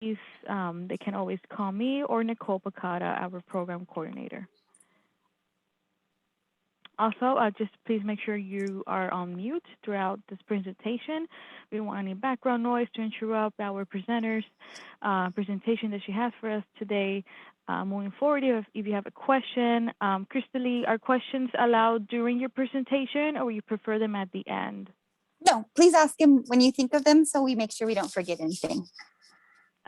they can always call me or Nicole Picata, our program coordinator. Also, just please make sure you are on mute throughout this presentation. We don't want any background noise to interrupt our presenters' presentation that she has for us today. Moving forward, if you have a question, Crystal, are questions allowed during your presentation, or you prefer them at the end? No, please ask him when you think of them so we make sure we don't forget anything.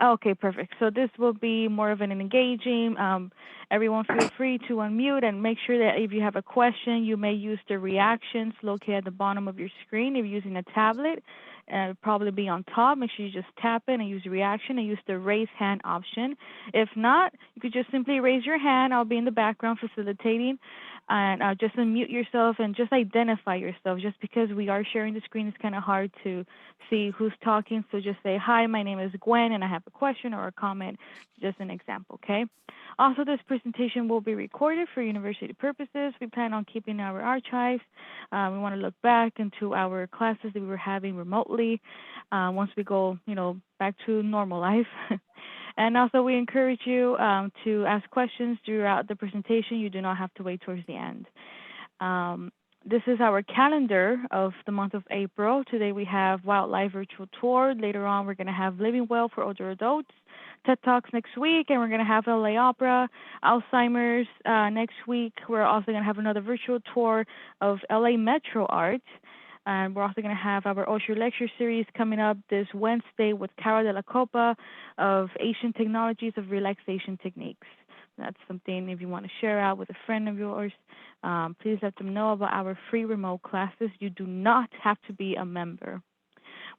Okay, perfect. So this will be more of an engaging. Everyone feel free to unmute and make sure that if you have a question, you may use the reactions located at the bottom of your screen. If you're using a tablet, it'll probably be on top. Make sure you just tap it and use reaction and use the raise hand option. If not, you could just simply raise your hand. I'll be in the background facilitating. And just unmute yourself and just identify yourself. Just because we are sharing the screen, it's kind of hard to see who's talking. So just say, hi, my name is Gwen, and I have a question or a comment, just an example, okay? Also, this presentation will be recorded for university purposes. We plan on keeping our archives. We want to look back into our classes that we were having remotely once we go, back to normal life. And also, we encourage you to ask questions throughout the presentation. You do not have to wait towards the end. This is our calendar of the month of April. Today we have Wildlife Virtual Tour. Later on, we're going to have Living Well for older adults, TED Talks next week, and we're going to have LA Opera, Alzheimer's next week. We're also going to have another virtual tour of LA Metro Art. And we're also going to have our Osher lecture series coming up this Wednesday with Cara de la Copa of Asian Technologies of Relaxation Techniques. That's something if you want to share out with a friend of yours, please let them know about our free remote classes. You do not have to be a member.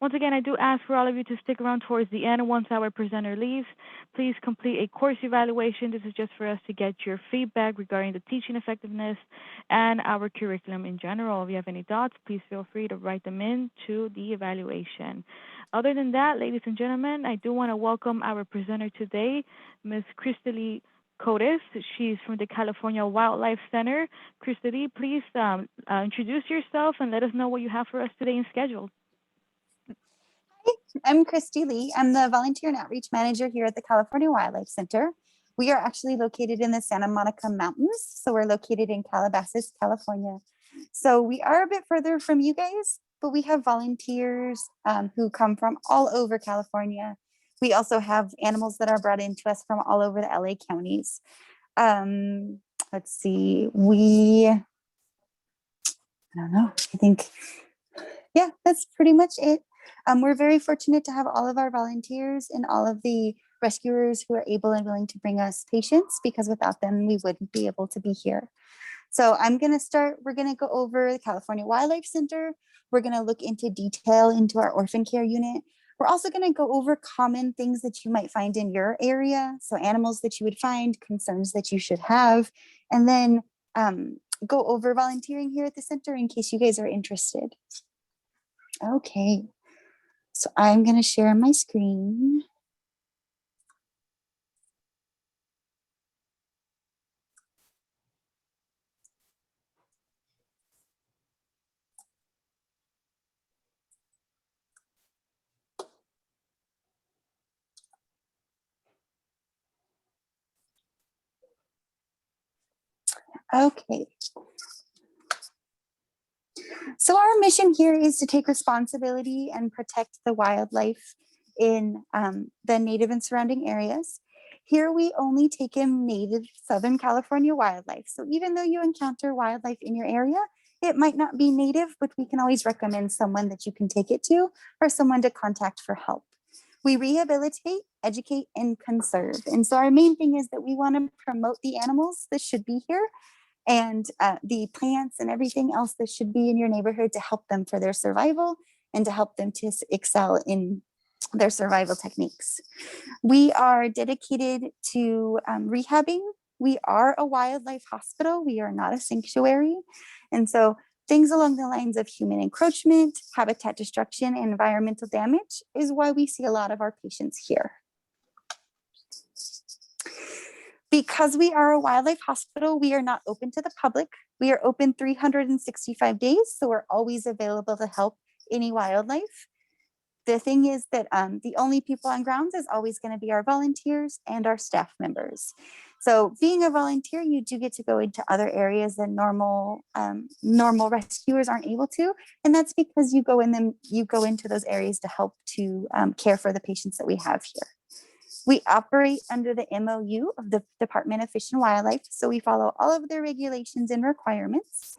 Once again, I do ask for all of you to stick around towards the end. Once our presenter leaves, please complete a course evaluation. This is just for us to get your feedback regarding the teaching effectiveness and our curriculum in general. If you have any thoughts, please feel free to write them into the evaluation. Other than that, ladies and gentlemen, I do want to welcome our presenter today, Ms. Crystal Cotis. She's from the California Wildlife Center. Crystal, please introduce yourself and let us know what you have for us today in schedule. I'm Christy Lee. I'm the Volunteer and Outreach Manager here at the California Wildlife Center. We are actually located in the Santa Monica Mountains. So we're located in Calabasas, California. So we are a bit further from you guys, but we have volunteers who come from all over California. We also have animals that are brought into us from all over the LA counties. Let's see, I don't know, I think, yeah, that's pretty much it. We're very fortunate to have all of our volunteers and all of the rescuers who are able and willing to bring us patients, because without them, we wouldn't be able to be here. So we're gonna go over the California Wildlife Center. We're gonna look into detail into our orphan care unit. We're also gonna go over common things that you might find in your area. So animals that you would find, concerns that you should have, and then go over volunteering here at the center in case you guys are interested. Okay. So I'm going to share my screen. Okay. So our mission here is to take responsibility and protect the wildlife in the native and surrounding areas. Here we only take in native Southern California wildlife. So even though you encounter wildlife in your area, it might not be native, but we can always recommend someone that you can take it to or someone to contact for help. We rehabilitate, educate, and conserve. And so our main thing is that we want to promote the animals that should be here and the plants and everything else that should be in your neighborhood to help them for their survival and to help them to excel in their survival techniques. We are dedicated to rehabbing. We are a wildlife hospital. We are not a sanctuary. And so things along the lines of human encroachment, habitat destruction, and environmental damage is why we see a lot of our patients here. Because we are a wildlife hospital, we are not open to the public. We are open 365 days, so we're always available to help any wildlife. the thing is that the only people on grounds is always going to be our volunteers and our staff members. So being a volunteer, you do get to go into other areas that normal rescuers aren't able to. And that's because you go into those areas to help to care for the patients that we have here. We operate under the MOU of the Department of Fish and Wildlife. So we follow all of their regulations and requirements.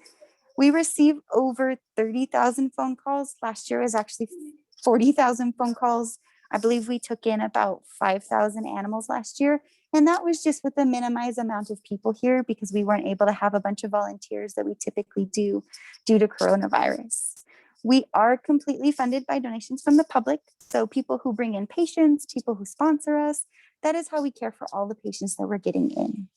We receive over 30,000 phone calls. Last year was actually 40,000 phone calls. I believe we took in about 5,000 animals last year. And that was just with a minimized amount of people here because we weren't able to have a bunch of volunteers that we typically do due to coronavirus. We are completely funded by donations from the public. So people who bring in patients, people who sponsor us, that is how we care for all the patients that we're getting in.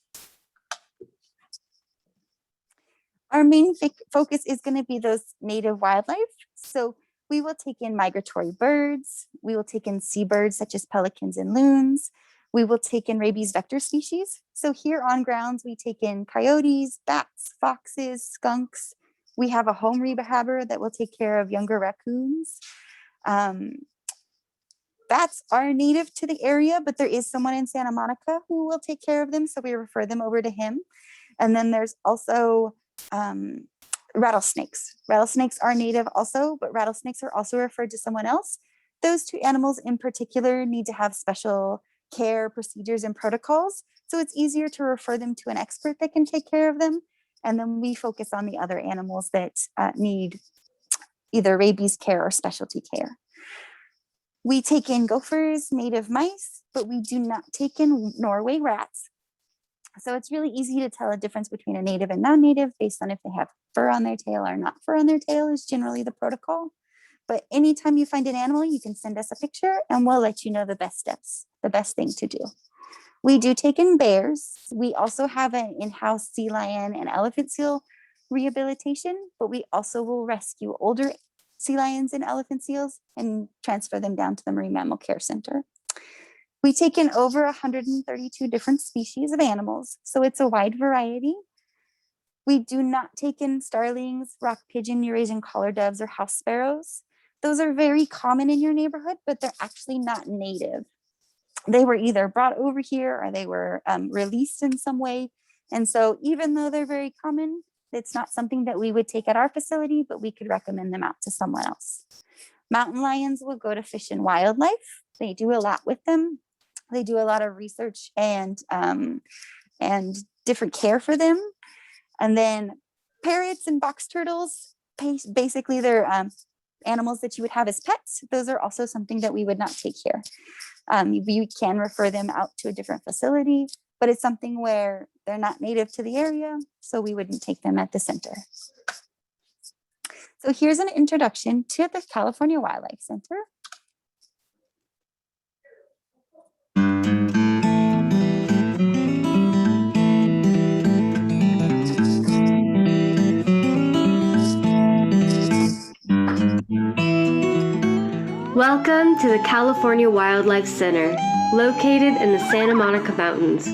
Our main focus is going to be those native wildlife. So we will take in migratory birds. We will take in seabirds such as pelicans and loons. We will take in rabies vector species. So here on grounds, we take in coyotes, bats, foxes, skunks. We have a home rehabber that will take care of younger raccoons. Bats are native to the area, but there is someone in Santa Monica who will take care of them. So we refer them over to him. And then there's also rattlesnakes. Rattlesnakes are native also, but rattlesnakes are also referred to someone else. Those two animals in particular need to have special care, procedures, and protocols. So it's easier to refer them to an expert that can take care of them. And then we focus on the other animals that need either rabies care or specialty care. We take in gophers, native mice, but we do not take in Norway rats. So it's really easy to tell a difference between a native and non-native based on if they have fur on their tail or not fur on their tail is generally the protocol. But anytime you find an animal, you can send us a picture and we'll let you know the best steps, the best thing to do. We do take in bears. We also have an in-house sea lion and elephant seal rehabilitation, but we also will rescue older sea lions and elephant seals and transfer them down to the Marine Mammal Care Center. We take in over 132 different species of animals, so it's a wide variety. We do not take in starlings, rock pigeon, Eurasian collar doves, or house sparrows. Those are very common in your neighborhood, but they're actually not native. They were either brought over here or they were released in some way. And so even though they're very common, it's not something that we would take at our facility, but we could recommend them out to someone else. Mountain lions will go to Fish and Wildlife. They do a lot with them. They do a lot of research and different care for them. And then parrots and box turtles, basically they're animals that you would have as pets. Those are also something that we would not take here. You can refer them out to a different facility, but it's something where they're not native to the area, so we wouldn't take them at the center. So here's an introduction to the California Wildlife Center. Welcome to the California Wildlife Center, located in the Santa Monica Mountains.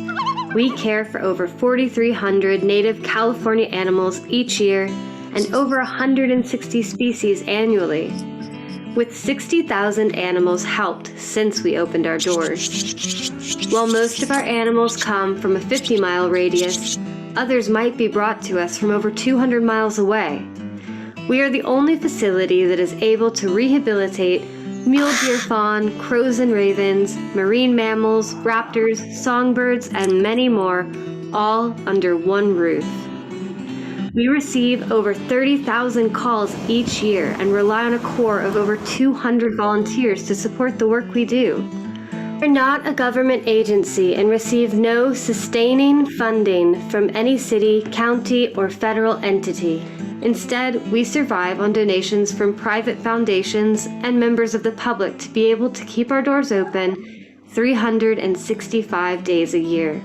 We care for over 4,300 native California animals each year and over 160 species annually, with 60,000 animals helped since we opened our doors. While most of our animals come from a 50-mile radius, others might be brought to us from over 200 miles away. We are the only facility that is able to rehabilitate mule deer fawn, crows and ravens, marine mammals, raptors, songbirds, and many more, all under one roof. We receive over 30,000 calls each year and rely on a core of over 200 volunteers to support the work we do. We're not a government agency and receive no sustaining funding from any city, county, or federal entity. Instead, we survive on donations from private foundations and members of the public to be able to keep our doors open 365 days a year.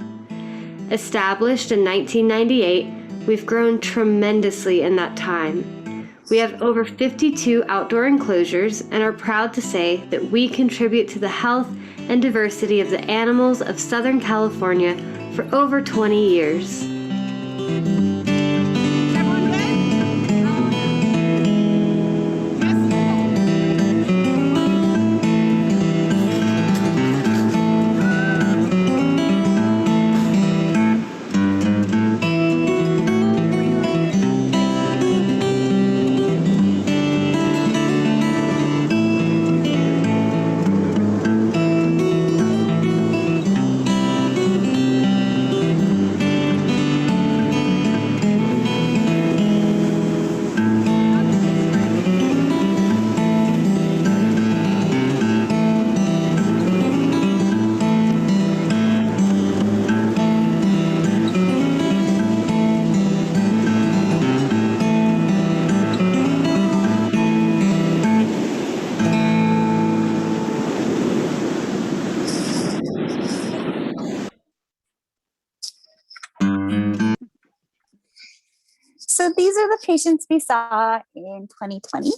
Established in 1998, we've grown tremendously in that time. We have over 52 outdoor enclosures and are proud to say that we contribute to the health and diversity of the animals of Southern California for over 20 years. So these are the patients we saw in 2020.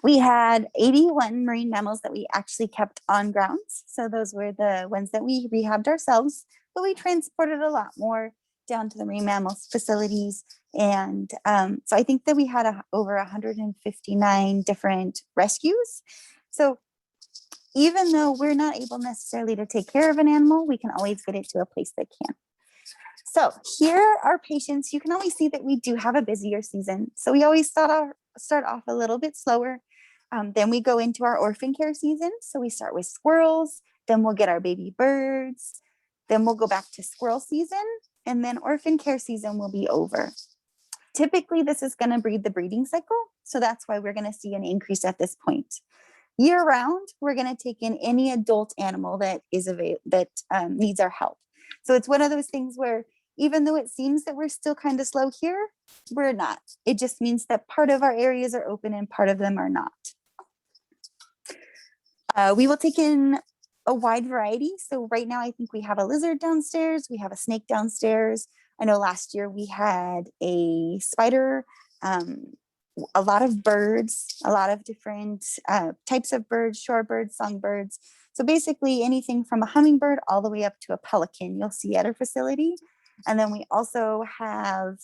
We had 81 marine mammals that we actually kept on grounds. So those were the ones that we rehabbed ourselves, but we transported a lot more down to the marine mammals facilities. And so I think that we had over 159 different rescues. So even though we're not able necessarily to take care of an animal, we can always get it to a place that can. So here are patients. You can always see that we do have a busier season. So we always start off a little bit slower. Then we go into our orphan care season. So we start with squirrels, then we'll get our baby birds, then we'll go back to squirrel season, and then orphan care season will be over. Typically, this is going to breed the breeding cycle. So that's why we're going to see an increase at this point. Year round, we're going to take in any adult animal that is needs our help. So it's one of those things where even though it seems that we're still kind of slow here, we're not. It just means that part of our areas are open and part of them are not. We will take in a wide variety. So right now, I think we have a lizard downstairs. We have a snake downstairs. I know last year we had a spider, a lot of birds, a lot of different types of birds, shorebirds, songbirds. So basically anything from a hummingbird all the way up to a pelican you'll see at our facility. And then we also have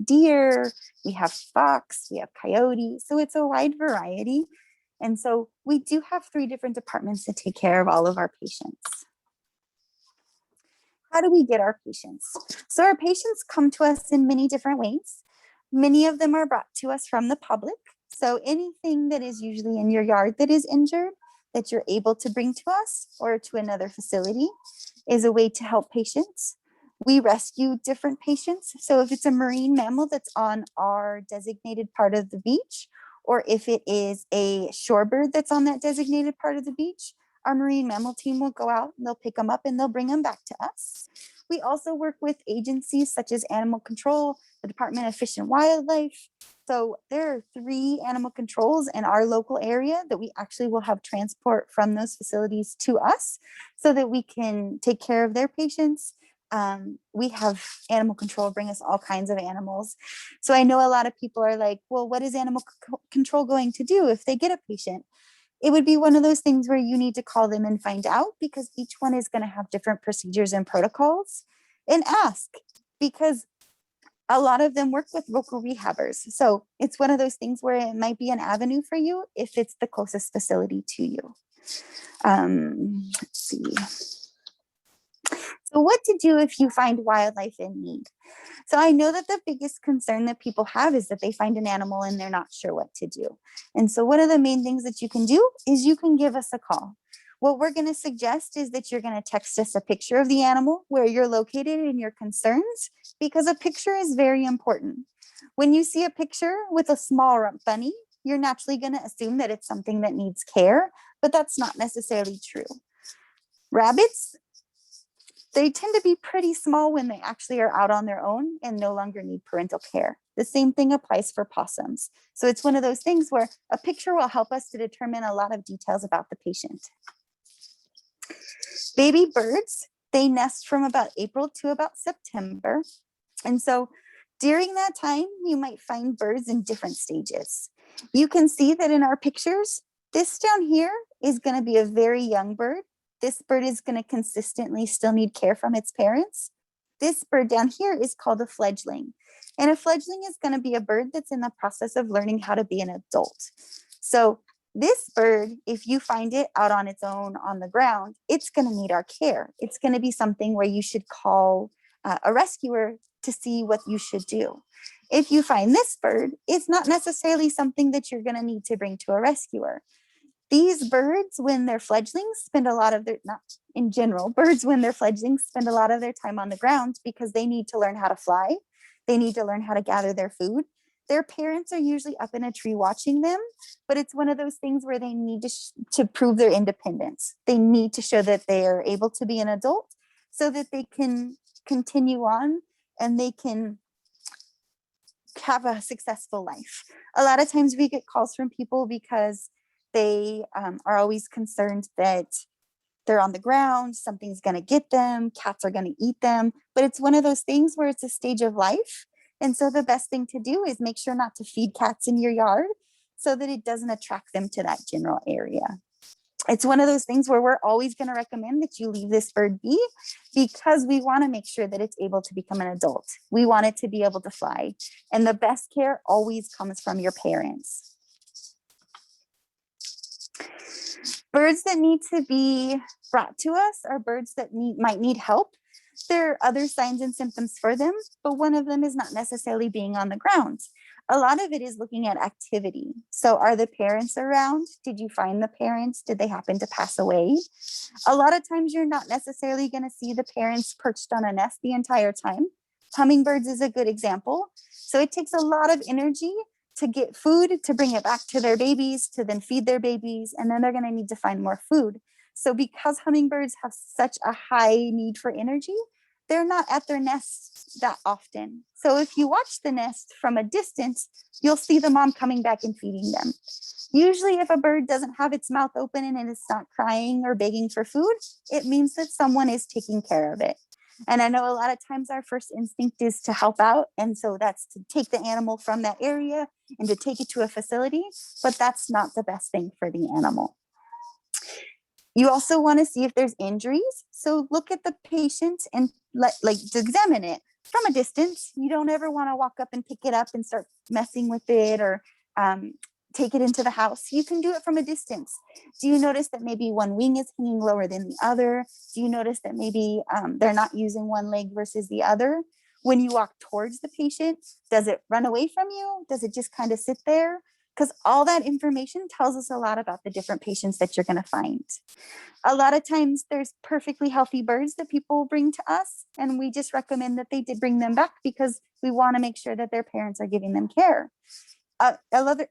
deer, we have fox, we have coyote. So it's a wide variety. And so we do have 3 different departments to take care of all of our patients. How do we get our patients? So our patients come to us in many different ways. Many of them are brought to us from the public. So anything that is usually in your yard that is injured that you're able to bring to us or to another facility is a way to help patients. We rescue different patients. So if it's a marine mammal that's on our designated part of the beach, or if it is a shorebird that's on that designated part of the beach, our marine mammal team will go out and they'll pick them up and they'll bring them back to us. We also work with agencies such as Animal Control, the Department of Fish and Wildlife. So there are 3 animal controls in our local area that we actually will have transport from those facilities to us so that we can take care of their patients. We have animal control bring us all kinds of animals. So I know a lot of people are like, well, what is animal control going to do if they get a patient? It would be one of those things where you need to call them and find out, because each one is going to have different procedures and protocols, and ask, because a lot of them work with local rehabbers. So it's one of those things where it might be an avenue for you if it's the closest facility to you. Let's see. So what to do if you find wildlife in need? So I know that the biggest concern that people have is that they find an animal and they're not sure what to do. And so one of the main things that you can do is you can give us a call. What we're going to suggest is that you're going to text us a picture of the animal, where you're located and your concerns, because a picture is very important. When you see a picture with a small bunny, you're naturally going to assume that it's something that needs care, but that's not necessarily true. Rabbits, they tend to be pretty small when they actually are out on their own and no longer need parental care. The same thing applies for possums. So it's one of those things where a picture will help us to determine a lot of details about the patient. Baby birds, they nest from about April to about September. And so during that time, you might find birds in different stages. You can see that in our pictures, this down here is going to be a very young bird. This bird is going to consistently still need care from its parents. This bird down here is called a fledgling. And a fledgling is going to be a bird that's in the process of learning how to be an adult. So this bird, if you find it out on its own on the ground, it's going to need our care. It's going to be something where you should call a rescuer to see what you should do. If you find this bird, it's not necessarily something that you're going to need to bring to a rescuer. These birds, when they're fledglings, spend a lot of their, not in general, birds when they're fledglings spend a lot of their time on the ground because they need to learn how to fly. They need to learn how to gather their food. Their parents are usually up in a tree watching them, but it's one of those things where they need to prove their independence. They need to show that they are able to be an adult so that they can continue on and they can have a successful life. A lot of times we get calls from people because they are always concerned that they're on the ground, something's going to get them, cats are going to eat them. But it's one of those things where it's a stage of life And so the best thing to do is make sure not to feed cats in your yard so that it doesn't attract them to that general area. It's one of those things where we're always going to recommend that you leave this bird be, because we want to make sure that it's able to become an adult. We want it to be able to fly. And the best care always comes from your parents. Birds that need to be brought to us are birds that might need help. There are other signs and symptoms for them, but one of them is not necessarily being on the ground. A lot of it is looking at activity. So are the parents around? Did you find the parents? Did they happen to pass away? A lot of times you're not necessarily going to see the parents perched on a nest the entire time. Hummingbirds is a good example. So it takes a lot of energy to get food, to bring it back to their babies, to then feed their babies, and then they're going to need to find more food. So because hummingbirds have such a high need for energy, they're not at their nests that often. So if you watch the nest from a distance, you'll see the mom coming back and feeding them. Usually if a bird doesn't have its mouth open and it's not crying or begging for food, it means that someone is taking care of it. And I know a lot of times our first instinct is to help out. And so that's to take the animal from that area and to take it to a facility, but that's not the best thing for the animal. You also want to see if there's injuries. So look at the patient and examine it from a distance. You don't ever want to walk up and pick it up and start messing with it or take it into the house. You can do it from a distance. Do you notice that maybe one wing is hanging lower than the other? Do you notice that maybe they're not using one leg versus the other? When you walk towards the patient, does it run away from you? Does it just kind of sit there? Because all that information tells us a lot about the different patients that you're going to find. A lot of times there's perfectly healthy birds that people bring to us, and we just recommend that they did bring them back because we want to make sure that their parents are giving them care. Other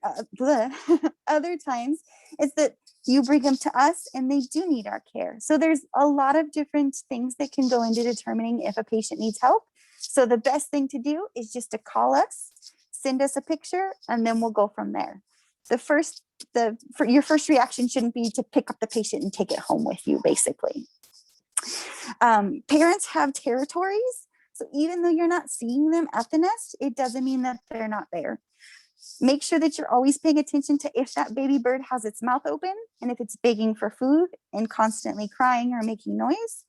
times it's that you bring them to us and they do need our care. So there's a lot of different things that can go into determining if a patient needs help. So the best thing to do is just to call us, send us a picture, and then we'll go from there. Your first reaction shouldn't be to pick up the patient and take it home with you, basically. Parents have territories. So even though you're not seeing them at the nest, it doesn't mean that they're not there. Make sure that you're always paying attention to if that baby bird has its mouth open and if it's begging for food and constantly crying or making noise.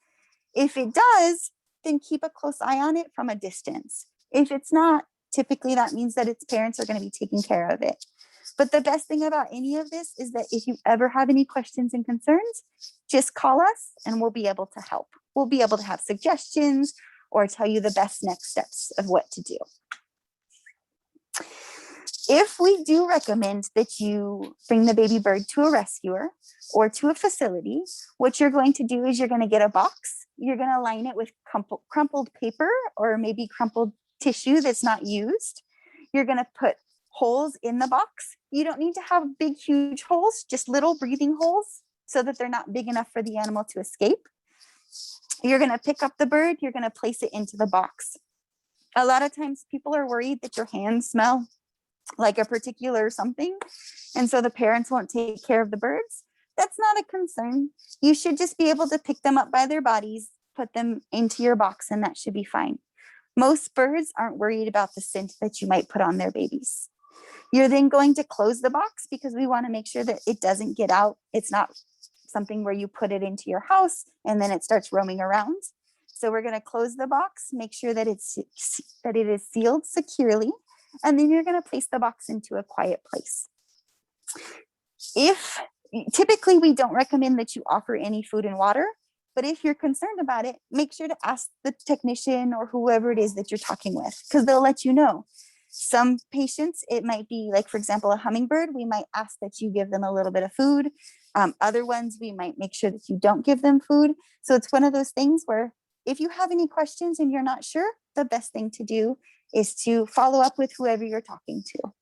If it does, then keep a close eye on it from a distance. If it's not, typically that means that its parents are going to be taking care of it. But the best thing about any of this is that if you ever have any questions and concerns, just call us and we'll be able to help. We'll be able to have suggestions or tell you the best next steps of what to do. If we do recommend that you bring the baby bird to a rescuer or to a facility, what you're going to do is you're going to get a box. You're going to line it with crumpled paper or maybe crumpled tissue that's not used. You're going to put holes in the box. You don't need to have big, huge holes, just little breathing holes so that they're not big enough for the animal to escape. You're going to pick up the bird. You're going to place it into the box. A lot of times people are worried that your hands smell like a particular something, and so the parents won't take care of the birds. That's not a concern. You should just be able to pick them up by their bodies, put them into your box, and that should be fine. Most birds aren't worried about the scent that you might put on their babies. You're then going to close the box because we want to make sure that it doesn't get out. It's not something where you put it into your house and then it starts roaming around. So we're going to close the box, make sure that it is sealed securely, and then you're going to place the box into a quiet place. Typically we don't recommend that you offer any food and water, but if you're concerned about it, make sure to ask the technician or whoever it is that you're talking with, because they'll let you know. Some patients, it might be like, for example, a hummingbird, we might ask that you give them a little bit of food. Other ones, we might make sure that you don't give them food. So it's one of those things where if you have any questions and you're not sure, the best thing to do is to follow up with whoever you're talking to.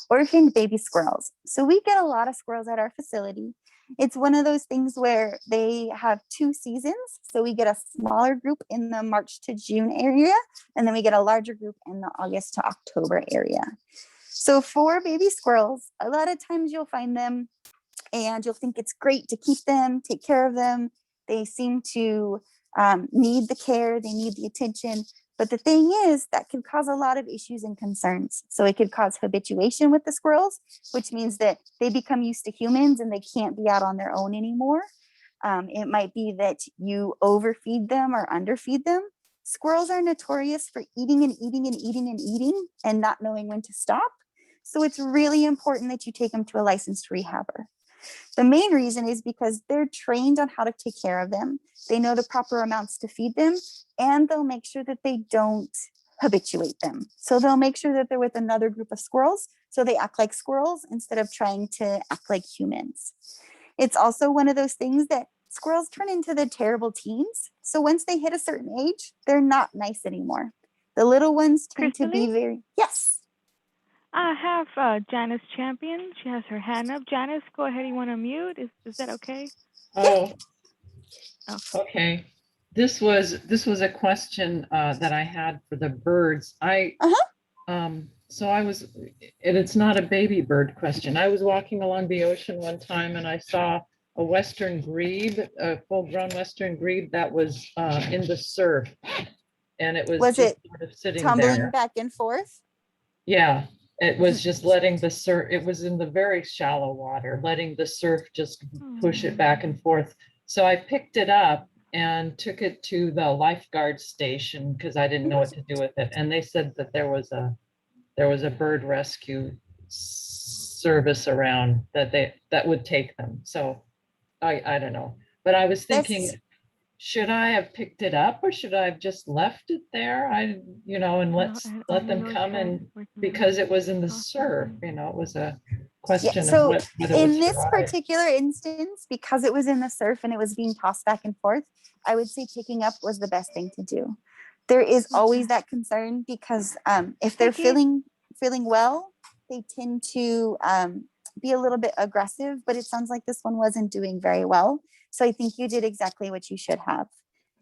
Orphaned baby squirrels. So we get a lot of squirrels at our facility. It's one of those things where they have 2 seasons. So we get a smaller group in the March to June area, and then we get a larger group in the August to October area. So for baby squirrels, a lot of times you'll find them and you'll think it's great to keep them, take care of them. They seem to need the care, they need the attention, But the thing is, that could cause a lot of issues and concerns. So it could cause habituation with the squirrels, which means that they become used to humans and they can't be out on their own anymore. It might be that you overfeed them or underfeed them. Squirrels are notorious for eating and eating and eating and eating and not knowing when to stop. So it's really important that you take them to a licensed rehabber. The main reason is because they're trained on how to take care of them. They know the proper amounts to feed them, and they'll make sure that they don't habituate them. So they'll make sure that they're with another group of squirrels, so they act like squirrels instead of trying to act like humans. It's also one of those things that squirrels turn into the terrible teens. So once they hit a certain age, they're not nice anymore. The little ones tend to be very, yes. I have Janice Champion. She has her hand up. Janice, go ahead. You want to mute? Is that okay? Oh, Oh. okay. This was a question that I had for the birds. So I was, and it's not a baby bird question. I was walking along the ocean one time and I saw a western grebe, a full-grown western grebe that was in the surf, and it was just it sort of sitting tumbling there. back and forth? Yeah, it was just letting the surf, it was in the very shallow water, letting the surf just push it back and forth. So I picked it up and took it to the lifeguard station because I didn't know what to do with it. And they said that there was a bird rescue service around that would take them. So I don't know, but I was thinking, should I have picked it up or should I have just left it there? And let them come in, because it was in the surf, it was a question of whether in this particular instance, because it was in the surf and it was being tossed back and forth, I would say picking up was the best thing to do. There is always that concern because if they're feeling well, they tend to be a little bit aggressive, but it sounds like this one wasn't doing very well. So I think you did exactly what you should have.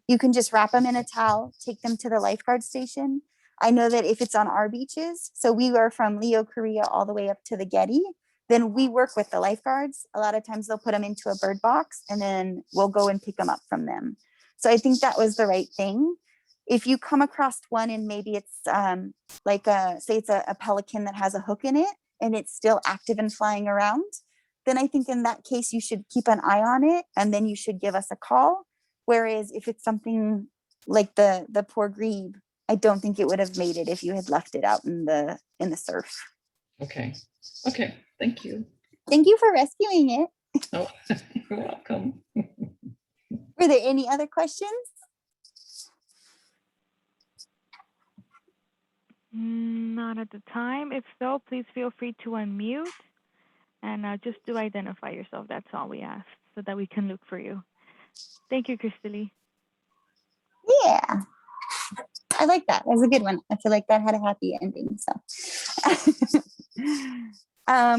You can just wrap them in a towel, take them to the lifeguard station. I know that if it's on our beaches, so we are from Leo, Korea, all the way up to the Getty, then we work with the lifeguards. A lot of times they'll put them into a bird box and then we'll go and pick them up from them. So I think that was the right thing. If you come across one and maybe it's say it's a pelican that has a hook in it and it's still active and flying around, then I think in that case, you should keep an eye on it and then you should give us a call. Whereas if it's something like the poor grebe, I don't think it would have made it if you had left it out in the surf. Okay. Thank you. Thank you for rescuing it. Oh, you're welcome. Were there any other questions? Not at the time. If so, please feel free to unmute and just do identify yourself. That's all we ask so that we can look for you. Thank you, Christely. Yeah, I like that. That was a good one. I feel like that had a happy ending. So,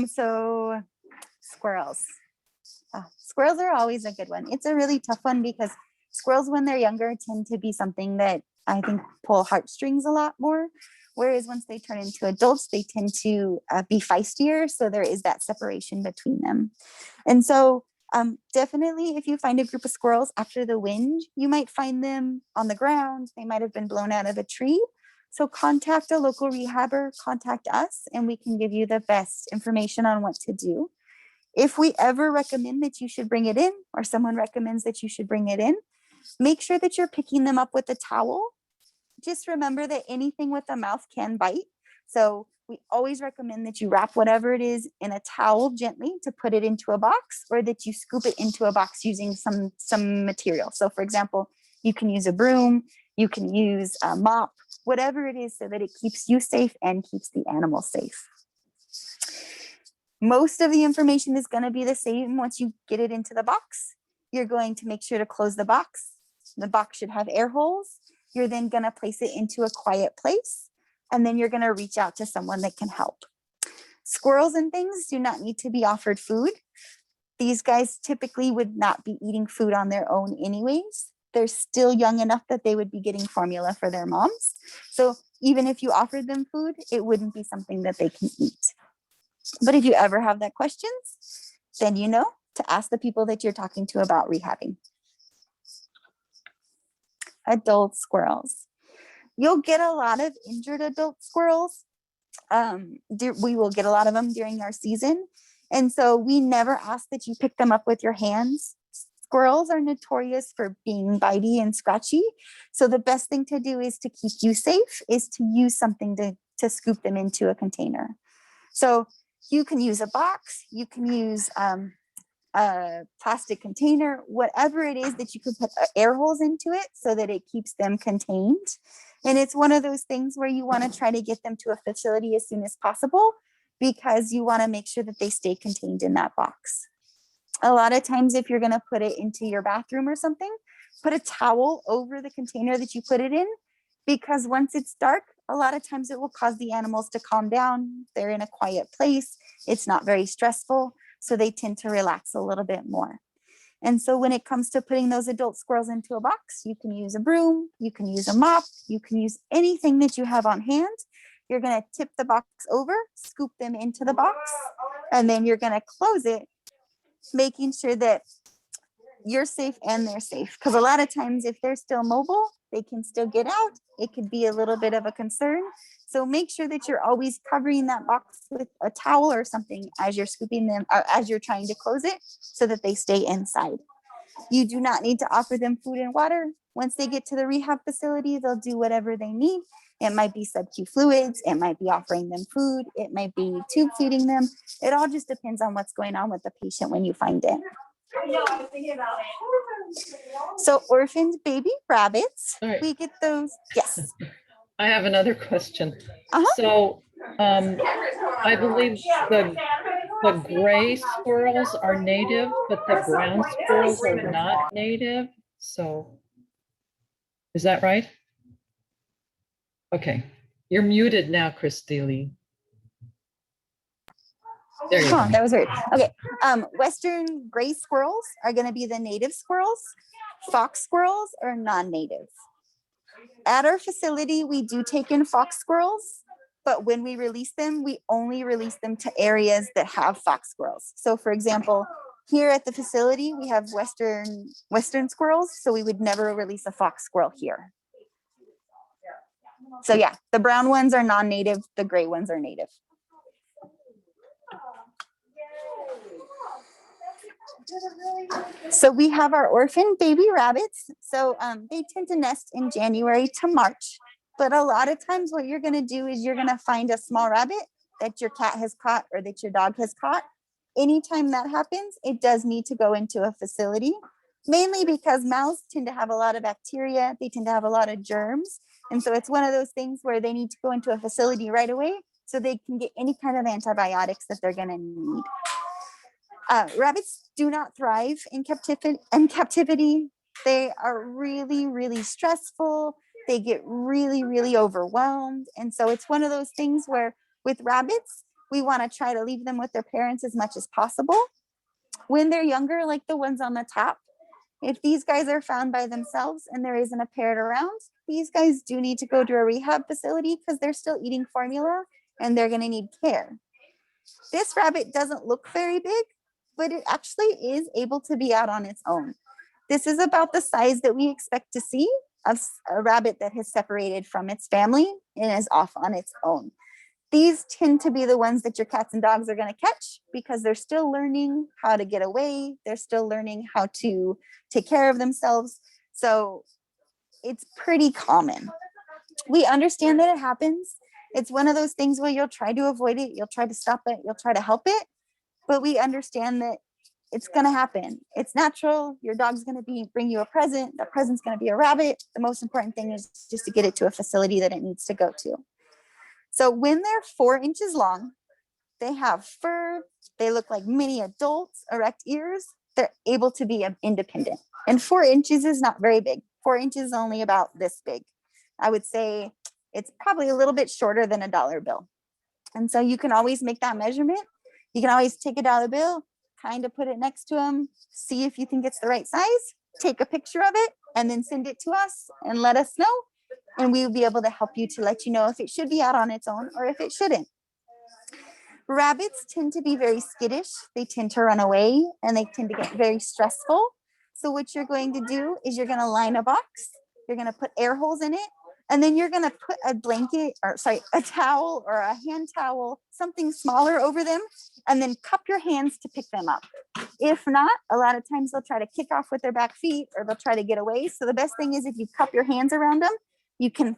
so squirrels. Squirrels are always a good one. It's a really tough one because squirrels, when they're younger, tend to be something that I think pull heartstrings a lot more. Whereas once they turn into adults, they tend to be feistier. So there is that separation between them. And so definitely if you find a group of squirrels after the wind, you might find them on the ground. They might have been blown out of a tree. So contact a local rehabber, contact us, and we can give you the best information on what to do. If we ever recommend that you should bring it in, or someone recommends that you should bring it in, make sure that you're picking them up with a towel. Just remember that anything with a mouth can bite. So we always recommend that you wrap whatever it is in a towel gently to put it into a box, or that you scoop it into a box using some material. So for example, you can use a broom, you can use a mop, whatever it is, so that it keeps you safe and keeps the animal safe. Most of the information is going to be the same once you get it into the box. You're going to make sure to close the box. The box should have air holes. You're then going to place it into a quiet place, and then you're going to reach out to someone that can help. Squirrels and things do not need to be offered food. These guys typically would not be eating food on their own anyways. They're still young enough that they would be getting formula for their moms. So even if you offered them food, it wouldn't be something that they can eat. But if you ever have that questions, then you know to ask the people that you're talking to about rehabbing. Adult squirrels. You'll get a lot of injured adult squirrels. We will get a lot of them during our season. And so we never ask that you pick them up with your hands. Squirrels are notorious for being bitey and scratchy. So the best thing to do is to keep you safe is to use something to scoop them into a container. So you can use a box, you can use a plastic container, whatever it is that you can put air holes into it so that it keeps them contained. And it's one of those things where you want to try to get them to a facility as soon as possible because you want to make sure that they stay contained in that box. A lot of times, if you're going to put it into your bathroom or something, put a towel over the container that you put it in, because once it's dark, a lot of times it will cause the animals to calm down. They're in a quiet place. It's not very stressful, so they tend to relax a little bit more. And so when it comes to putting those adult squirrels into a box, you can use a broom, you can use a mop, you can use anything that you have on hand. You're going to tip the box over, scoop them into the box, and then you're going to close it, making sure that you're safe and they're safe. Because a lot of times if they're still mobile, they can still get out. It could be a little bit of a concern. So make sure that you're always covering that box with a towel or something as you're scooping them, or as you're trying to close it so that they stay inside. You do not need to offer them food and water. Once they get to the rehab facility, they'll do whatever they need. It might be sub-Q fluids. It might be offering them food. It might be tube feeding them. It all just depends on what's going on with the patient when you find it. So orphaned baby rabbits, Right. we get those. Yes. I have another question. Uh-huh. So I believe the gray squirrels are native, but the brown squirrels are not native. So is that right? Okay, you're muted now, Christy. There you go. That was weird. Okay. Western gray squirrels are going to be the native squirrels. Fox squirrels are non-native. At our facility, we do take in fox squirrels, but when we release them, we only release them to areas that have fox squirrels. So for example, here at the facility, we have Western squirrels, so we would never release a fox squirrel here. So yeah, the brown ones are non-native, the gray ones are native. So we have our orphan baby rabbits. So they tend to nest in January to March. But a lot of times what you're going to do is you're going to find a small rabbit that your cat has caught or that your dog has caught. Anytime that happens, it does need to go into a facility, mainly because mouths tend to have a lot of bacteria. They tend to have a lot of germs. And so it's one of those things where they need to go into a facility right away so they can get any kind of antibiotics that they're going to need. Rabbits do not thrive in captivity. They are really, really stressful. They get really, really overwhelmed. And so it's one of those things where with rabbits, we want to try to leave them with their parents as much as possible. When they're younger, like the ones on the top, if these guys are found by themselves and there isn't a parent around, these guys do need to go to a rehab facility because they're still eating formula and they're going to need care. This rabbit doesn't look very big, but it actually is able to be out on its own. This is about the size that we expect to see of a rabbit that has separated from its family and is off on its own. These tend to be the ones that your cats and dogs are going to catch because they're still learning how to get away. They're still learning how to take care of themselves. So it's pretty common. We understand that it happens. It's one of those things where you'll try to avoid it. You'll try to stop it. You'll try to help it. But we understand that it's going to happen. It's natural. Your dog's going to bring you a present. The present's going to be a rabbit. The most important thing is just to get it to a facility that it needs to go to. So when they're 4 inches long, they have fur. They look like mini adults, erect ears. They're able to be independent. And 4 inches is not very big. 4 inches is only about this big. I would say it's probably a little bit shorter than a dollar bill. And so you can always make that measurement. You can always take a dollar bill, kind of put it next to them, see if you think it's the right size, take a picture of it, and then send it to us and let us know. And we will be able to help you to let you know if it should be out on its own or if it shouldn't. Rabbits tend to be very skittish. They tend to run away and they tend to get very stressful. So what you're going to do is you're going to line a box. You're going to put air holes in it. And then you're gonna put a blanket, or sorry, a towel or a hand towel, something smaller over them, and then cup your hands to pick them up. If not, a lot of times they'll try to kick off with their back feet, or they'll try to get away. So the best thing is if you cup your hands around them, you can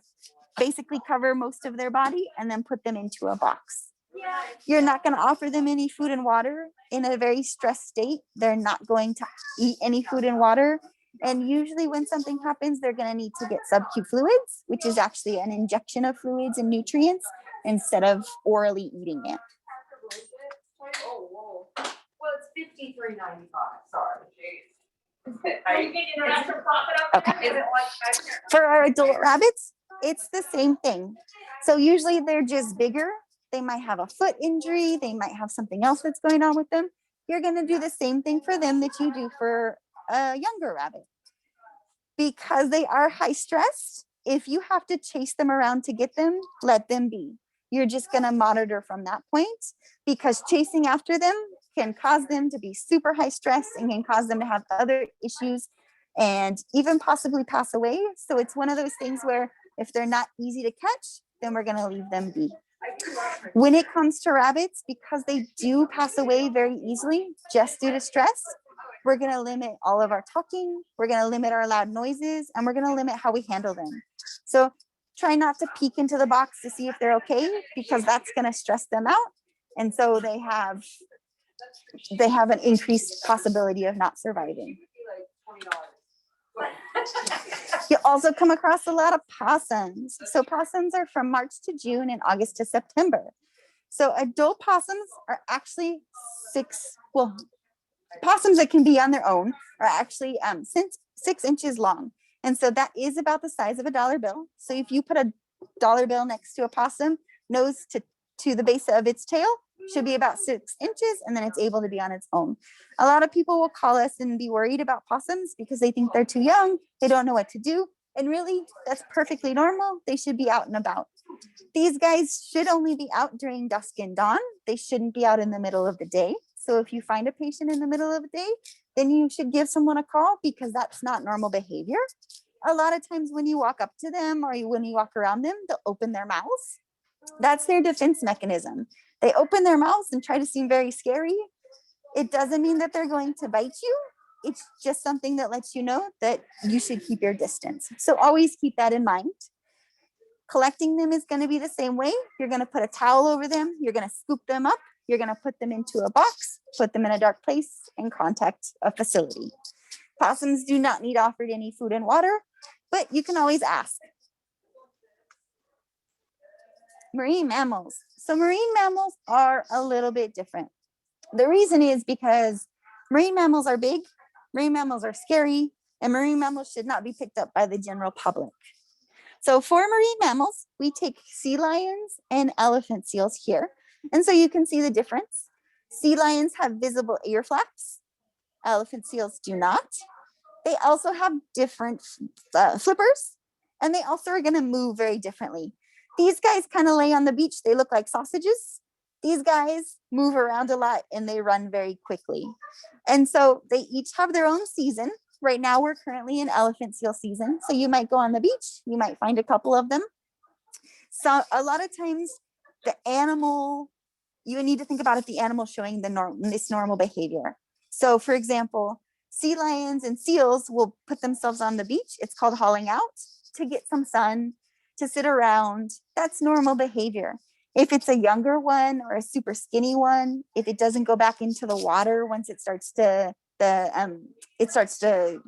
basically cover most of their body and then put them into a box. You're not going to offer them any food and water in a very stressed state. They're not going to eat any food and water. And usually when something happens, they're going to need to get sub-Q fluids, which is actually an injection of fluids and nutrients instead of orally eating it. Well, it's $53.95. Sorry. Okay. For our adult rabbits, it's the same thing. So usually they're just bigger. They might have a foot injury. They might have something else that's going on with them. You're going to do the same thing for them that you do for a younger rabbit. Because they are high stress, if you have to chase them around to get them, let them be. You're just going to monitor from that point, because chasing after them can cause them to be super high stress and can cause them to have other issues and even possibly pass away. So it's one of those things where if they're not easy to catch, then we're going to leave them be. When it comes to rabbits, because they do pass away very easily just due to stress, we're going to limit all of our talking, we're going to limit our loud noises, and we're going to limit how we handle them. So try not to peek into the box to see if they're okay, because that's going to stress them out. And so they have an increased possibility of not surviving. You'll also come across a lot of possums. So possums are from March to June and August to September. So adult possums are actually possums that can be on their own are actually 6 inches long. And so that is about the size of a dollar bill. So if you put a dollar bill next to a possum, nose to the base of its tail should be about 6 inches, and then it's able to be on its own. A lot of people will call us and be worried about possums because they think they're too young. They don't know what to do. And really, that's perfectly normal. They should be out and about. These guys should only be out during dusk and dawn. They shouldn't be out in the middle of the day. So if you find a patient in the middle of the day, then you should give someone a call, because that's not normal behavior. A lot of times when you walk up to them or when you walk around them, they'll open their mouths. That's their defense mechanism. They open their mouths and try to seem very scary. It doesn't mean that they're going to bite you. It's just something that lets you know that you should keep your distance. So always keep that in mind. Collecting them is going to be the same way. You're going to put a towel over them. You're going to scoop them up. You're going to put them into a box, put them in a dark place, and contact a facility. Possums do not need offered any food and water, but you can always ask. Marine mammals. So marine mammals are a little bit different. The reason is because marine mammals are big, marine mammals are scary, and marine mammals should not be picked up by the general public. So for marine mammals, we take sea lions and elephant seals here. And so you can see the difference. Sea lions have visible ear flaps. Elephant seals do not. They also have different flippers, and they also are going to move very differently. These guys kind of lay on the beach. They look like sausages. These guys move around a lot and they run very quickly. And so they each have their own season. Right now, we're currently in elephant seal season. So you might go on the beach. You might find a couple of them. So a lot of times the animal, you need to think about if the animal showing this normal behavior. So for example, sea lions and seals will put themselves on the beach. It's called hauling out, to get some sun, to sit around. That's normal behavior. If it's a younger one or a super skinny one, if it doesn't go back into the water once it starts to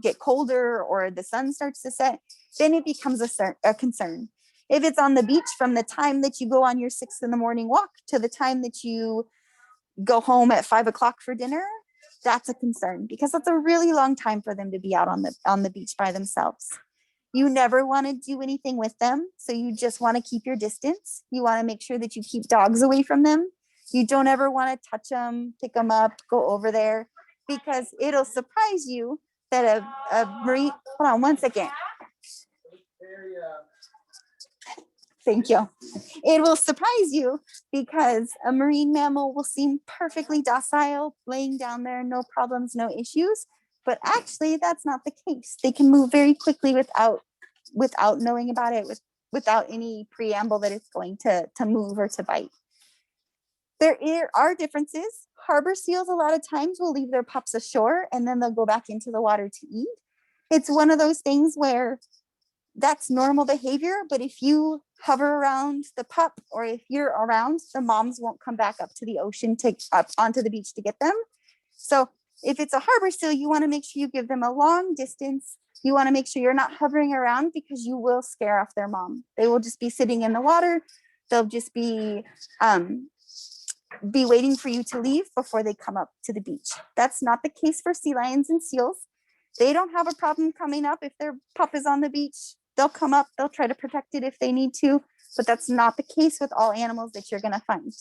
get colder or the sun starts to set, then it becomes a concern. If it's on the beach from the time that you go on your 6 in the morning walk to the time that you go home at 5 o'clock for dinner, that's a concern, because that's a really long time for them to be out on the beach by themselves. You never want to do anything with them. So you just want to keep your distance. You want to make sure that you keep dogs away from them. You don't ever want to touch them, pick them up, go over there, because it'll surprise you that a marine, hold on one second. Thank you. It will surprise you because a marine mammal will seem perfectly docile, laying down there, no problems, no issues. But actually, that's not the case. They can move very quickly without knowing about it, without any preamble that it's going to move or to bite. There are differences. Harbor seals a lot of times will leave their pups ashore and then they'll go back into the water to eat. It's one of those things where that's normal behavior, but if you hover around the pup or if you're around, the moms won't come back up to the ocean, up onto the beach to get them. So if it's a harbor seal, you want to make sure you give them a long distance. You want to make sure you're not hovering around because you will scare off their mom. They will just be sitting in the water. They'll just be waiting for you to leave before they come up to the beach. That's not the case for sea lions and seals. They don't have a problem coming up. If their pup is on the beach, they'll come up, they'll try to protect it if they need to, but that's not the case with all animals that you're gonna find,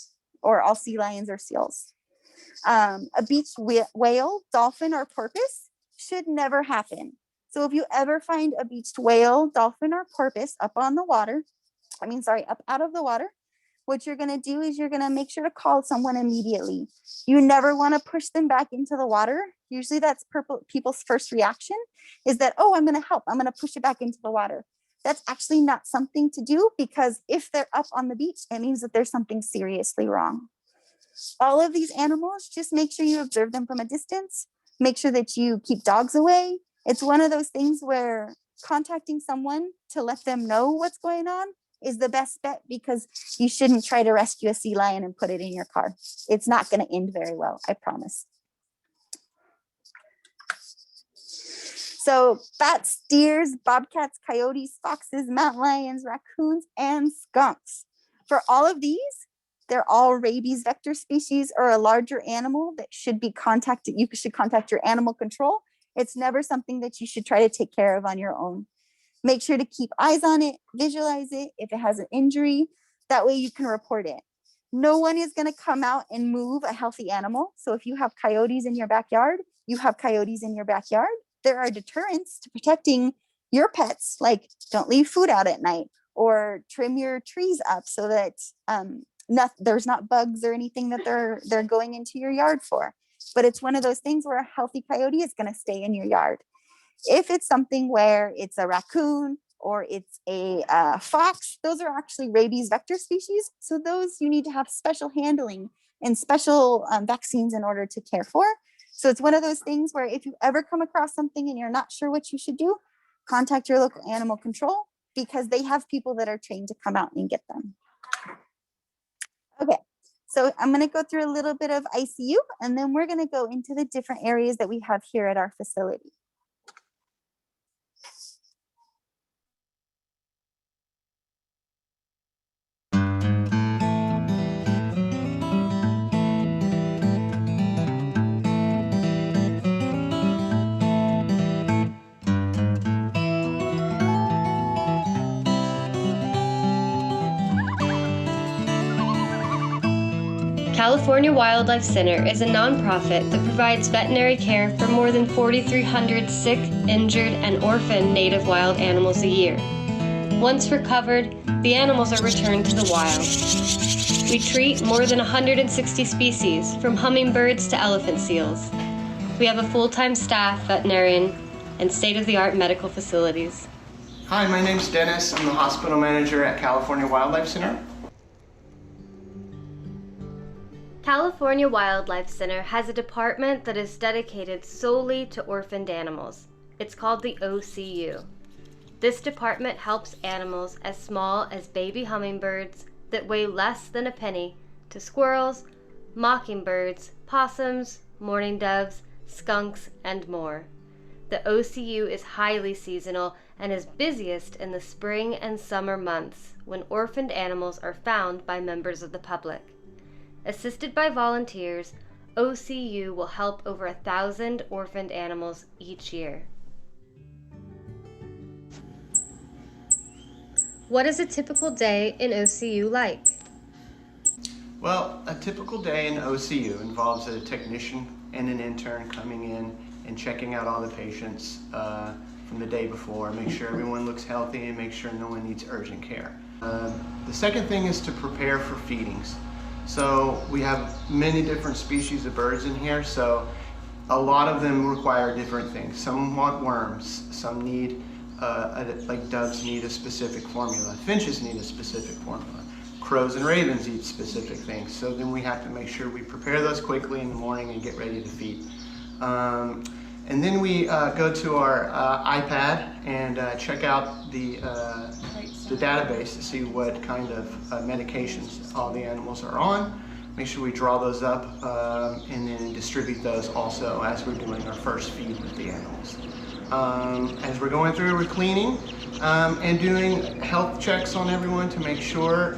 or all sea lions or seals. A beach whale, dolphin, or porpoise should never happen. So if you ever find a beached whale, dolphin, or porpoise up out of the water, what you're gonna do is you're gonna make sure to call someone immediately. You never wanna push them back into the water. Usually that's people's first reaction is that, oh, I'm gonna help, I'm gonna push it back into the water. That's actually not something to do, because if they're up on the beach, it means that there's something seriously wrong. All of these animals, just make sure you observe them from a distance. Make sure that you keep dogs away. It's one of those things where contacting someone to let them know what's going on is the best bet, because you shouldn't try to rescue a sea lion and put it in your car. It's not going to end very well, I promise. So bats, deers, bobcats, coyotes, foxes, mountain lions, raccoons, and skunks. For all of these, they're all rabies vector species or a larger animal that should be contacted. You should contact your animal control. It's never something that you should try to take care of on your own. Make sure to keep eyes on it, visualize it. If it has an injury, that way you can report it. No one is going to come out and move a healthy animal. So if you have coyotes in your backyard, you have coyotes in your backyard. There are deterrents to protecting your pets, like don't leave food out at night or trim your trees up so that there's not bugs or anything that they're going into your yard for. But it's one of those things where a healthy coyote is going to stay in your yard. If it's something where it's a raccoon or it's a fox, those are actually rabies vector species. So those you need to have special handling and special vaccines in order to care for. So it's one of those things where if you ever come across something and you're not sure what you should do, contact your local animal control, because they have people that are trained to come out and get them. Okay, so I'm going to go through a little bit of ICU, and then we're going to go into the different areas that we have here at our facility. California Wildlife Center is a nonprofit that provides veterinary care for more than 4,300 sick, injured, and orphaned native wild animals a year. Once recovered, the animals are returned to the wild. We treat more than 160 species, from hummingbirds to elephant seals. We have a full-time staff, veterinarian, and state-of-the-art medical facilities. Hi, my name's Dennis. I'm the hospital manager at California Wildlife Center. California Wildlife Center has a department that is dedicated solely to orphaned animals. It's called the OCU. This department helps animals as small as baby hummingbirds that weigh less than a penny to squirrels, mockingbirds, possums, mourning doves, skunks, and more. The OCU is highly seasonal and is busiest in the spring and summer months when orphaned animals are found by members of the public. Assisted by volunteers, OCU will help over 1,000 orphaned animals each year. What is a typical day in OCU like? Well, a typical day in OCU involves a technician and an intern coming in and checking out all the patients from the day before, make sure everyone looks healthy and make sure no one needs urgent care. The second thing is to prepare for feedings. So we have many different species of birds in here, so a lot of them require different things. Some want worms, some need like doves need a specific formula, finches need a specific formula, crows and ravens eat specific things. So then we have to make sure we prepare those quickly in the morning and get ready to feed. And then we go to our iPad and check out the database to see what kind of medications all the animals are on. Make sure we draw those up and then distribute those also as we're doing our first feed with the animals. As we're going through, we're cleaning and doing health checks on everyone to make sure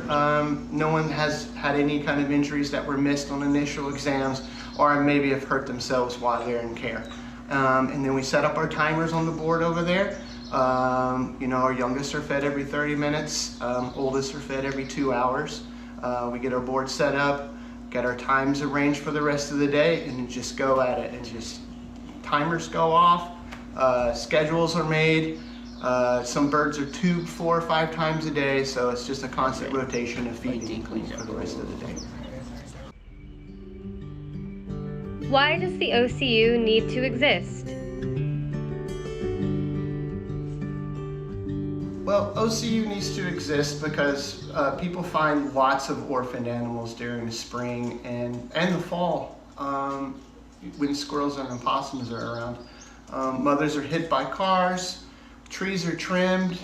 no one has had any kind of injuries that were missed on initial exams or maybe have hurt themselves while they're in care. And then we set up our timers on the board over there. You know, our youngest are fed every 30 minutes, oldest are fed every 2 hours. We get our board set up, get our times arranged for the rest of the day, and then just go at it. And just timers go off, schedules are made. Some birds are tubed 4 or 5 times a day, so it's just a constant rotation of feeding and cleaning for the rest of the day. Why does the OCU need to exist? Well, OCU needs to exist because people find lots of orphaned animals during the spring and the fall when squirrels and possums are around. Mothers are hit by cars, trees are trimmed,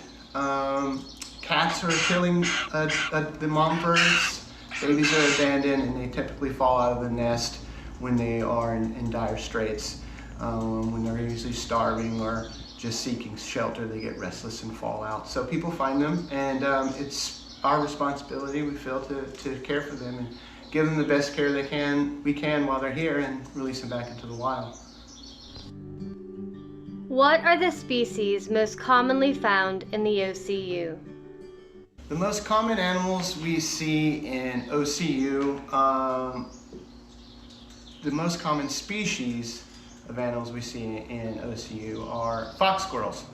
cats are killing the mom birds, babies are abandoned, and they typically fall out of the nest when they are in dire straits, when they're usually starving or just seeking shelter. They get restless and fall out. So people find them, and it's our responsibility, we feel, to care for them and give them the best care we can while they're here and release them back into the wild. What are the species most commonly found in the OCU? The most common animals we see in OCU, the most common species of animals we see in OCU are fox squirrels,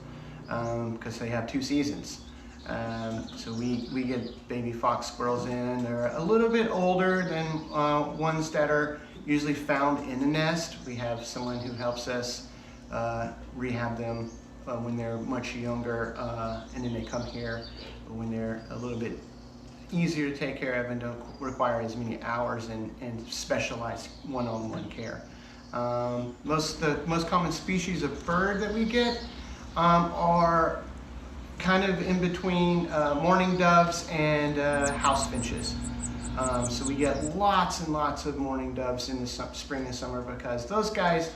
because they have 2 seasons. So we get baby fox squirrels in. They're a little bit older than ones that are usually found in the nest. We have someone who helps us rehab them when they're much younger, and then they come here when they're a little bit easier to take care of and don't require as many hours and specialized one-on-one care. The most common species of bird that we get are kind of in between mourning doves and house finches. So we get lots and lots of mourning doves in the spring and summer because those guys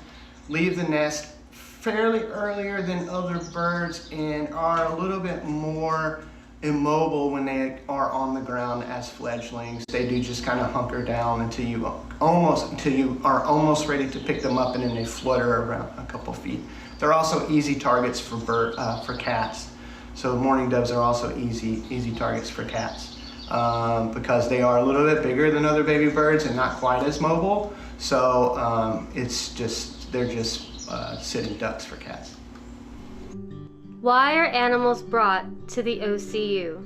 leave the nest fairly earlier than other birds and are a little bit more immobile when they are on the ground as fledglings. They do just kind of hunker down until you are almost ready to pick them up, and then they flutter around a couple feet. They're also easy targets for cats. So mourning doves are also easy targets for cats because they are a little bit bigger than other baby birds and not quite as mobile. So they're just sitting ducks for cats. Why are animals brought to the OCU?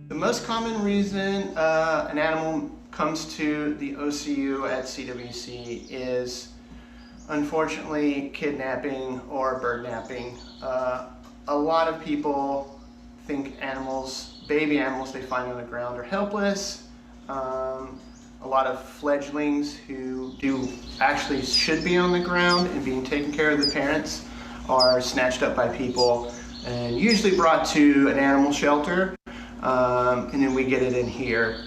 The most common reason an animal comes to the OCU at CWC is unfortunately kidnapping or bird napping. A lot of people think baby animals they find on the ground are helpless. A lot of fledglings who actually should be on the ground and being taken care of the parents are snatched up by people and usually brought to an animal shelter, and then we get it in here.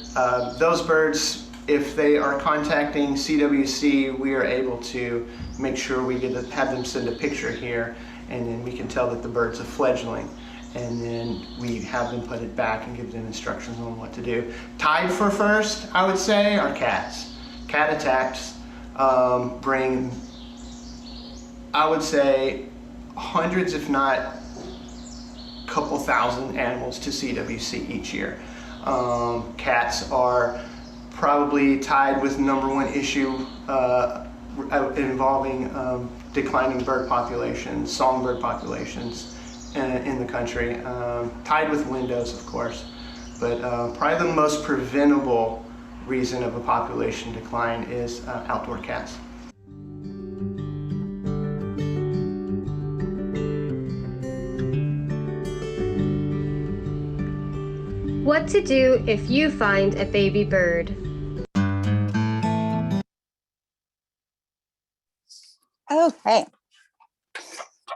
Those birds, if they are contacting CWC, we are able to make sure we have them send a picture here, and then we can tell that the bird's a fledgling, and then we have them put it back and give them instructions on what to do. Tied for first, I would say, are cats. Cat attacks bring, I would say, hundreds, if not a couple thousand animals to CWC each year. Cats are probably tied with #1 issue involving declining bird populations, songbird populations in the country. Tied with windows, of course, but probably the most preventable reason of a population decline is outdoor cats. What to do if you find a baby bird. Okay.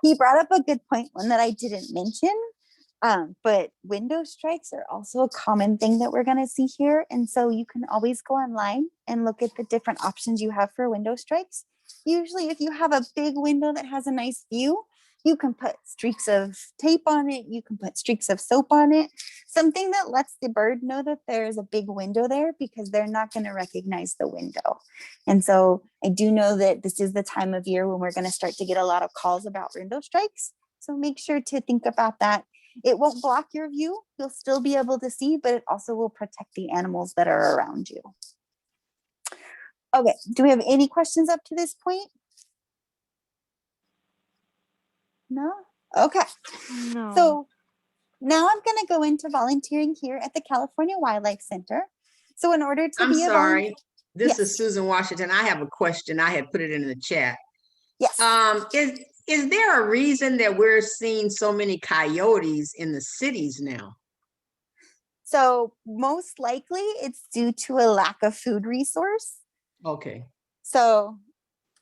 He brought up a good point, one that I didn't mention. But window strikes are also a common thing that we're going to see here. And so you can always go online and look at the different options you have for window strikes. Usually, if you have a big window that has a nice view, you can put streaks of tape on it. You can put streaks of soap on it. Something that lets the bird know that there is a big window there, because they're not going to recognize the window. And so I do know that this is the time of year when we're going to start to get a lot of calls about window strikes. So make sure to think about that. It won't block your view. You'll still be able to see, but it also will protect the animals that are around you. Okay, do we have any questions up to this point? No? Okay. No. So now I'm going to go into volunteering here at the California Wildlife Center. So in order to I'm be a sorry. This Yes. is Susan Washington. I have a question. I had put it in the chat. Yes. Is there a reason that we're seeing so many coyotes in the cities now? So most likely it's due to a lack of food resource. Okay. So,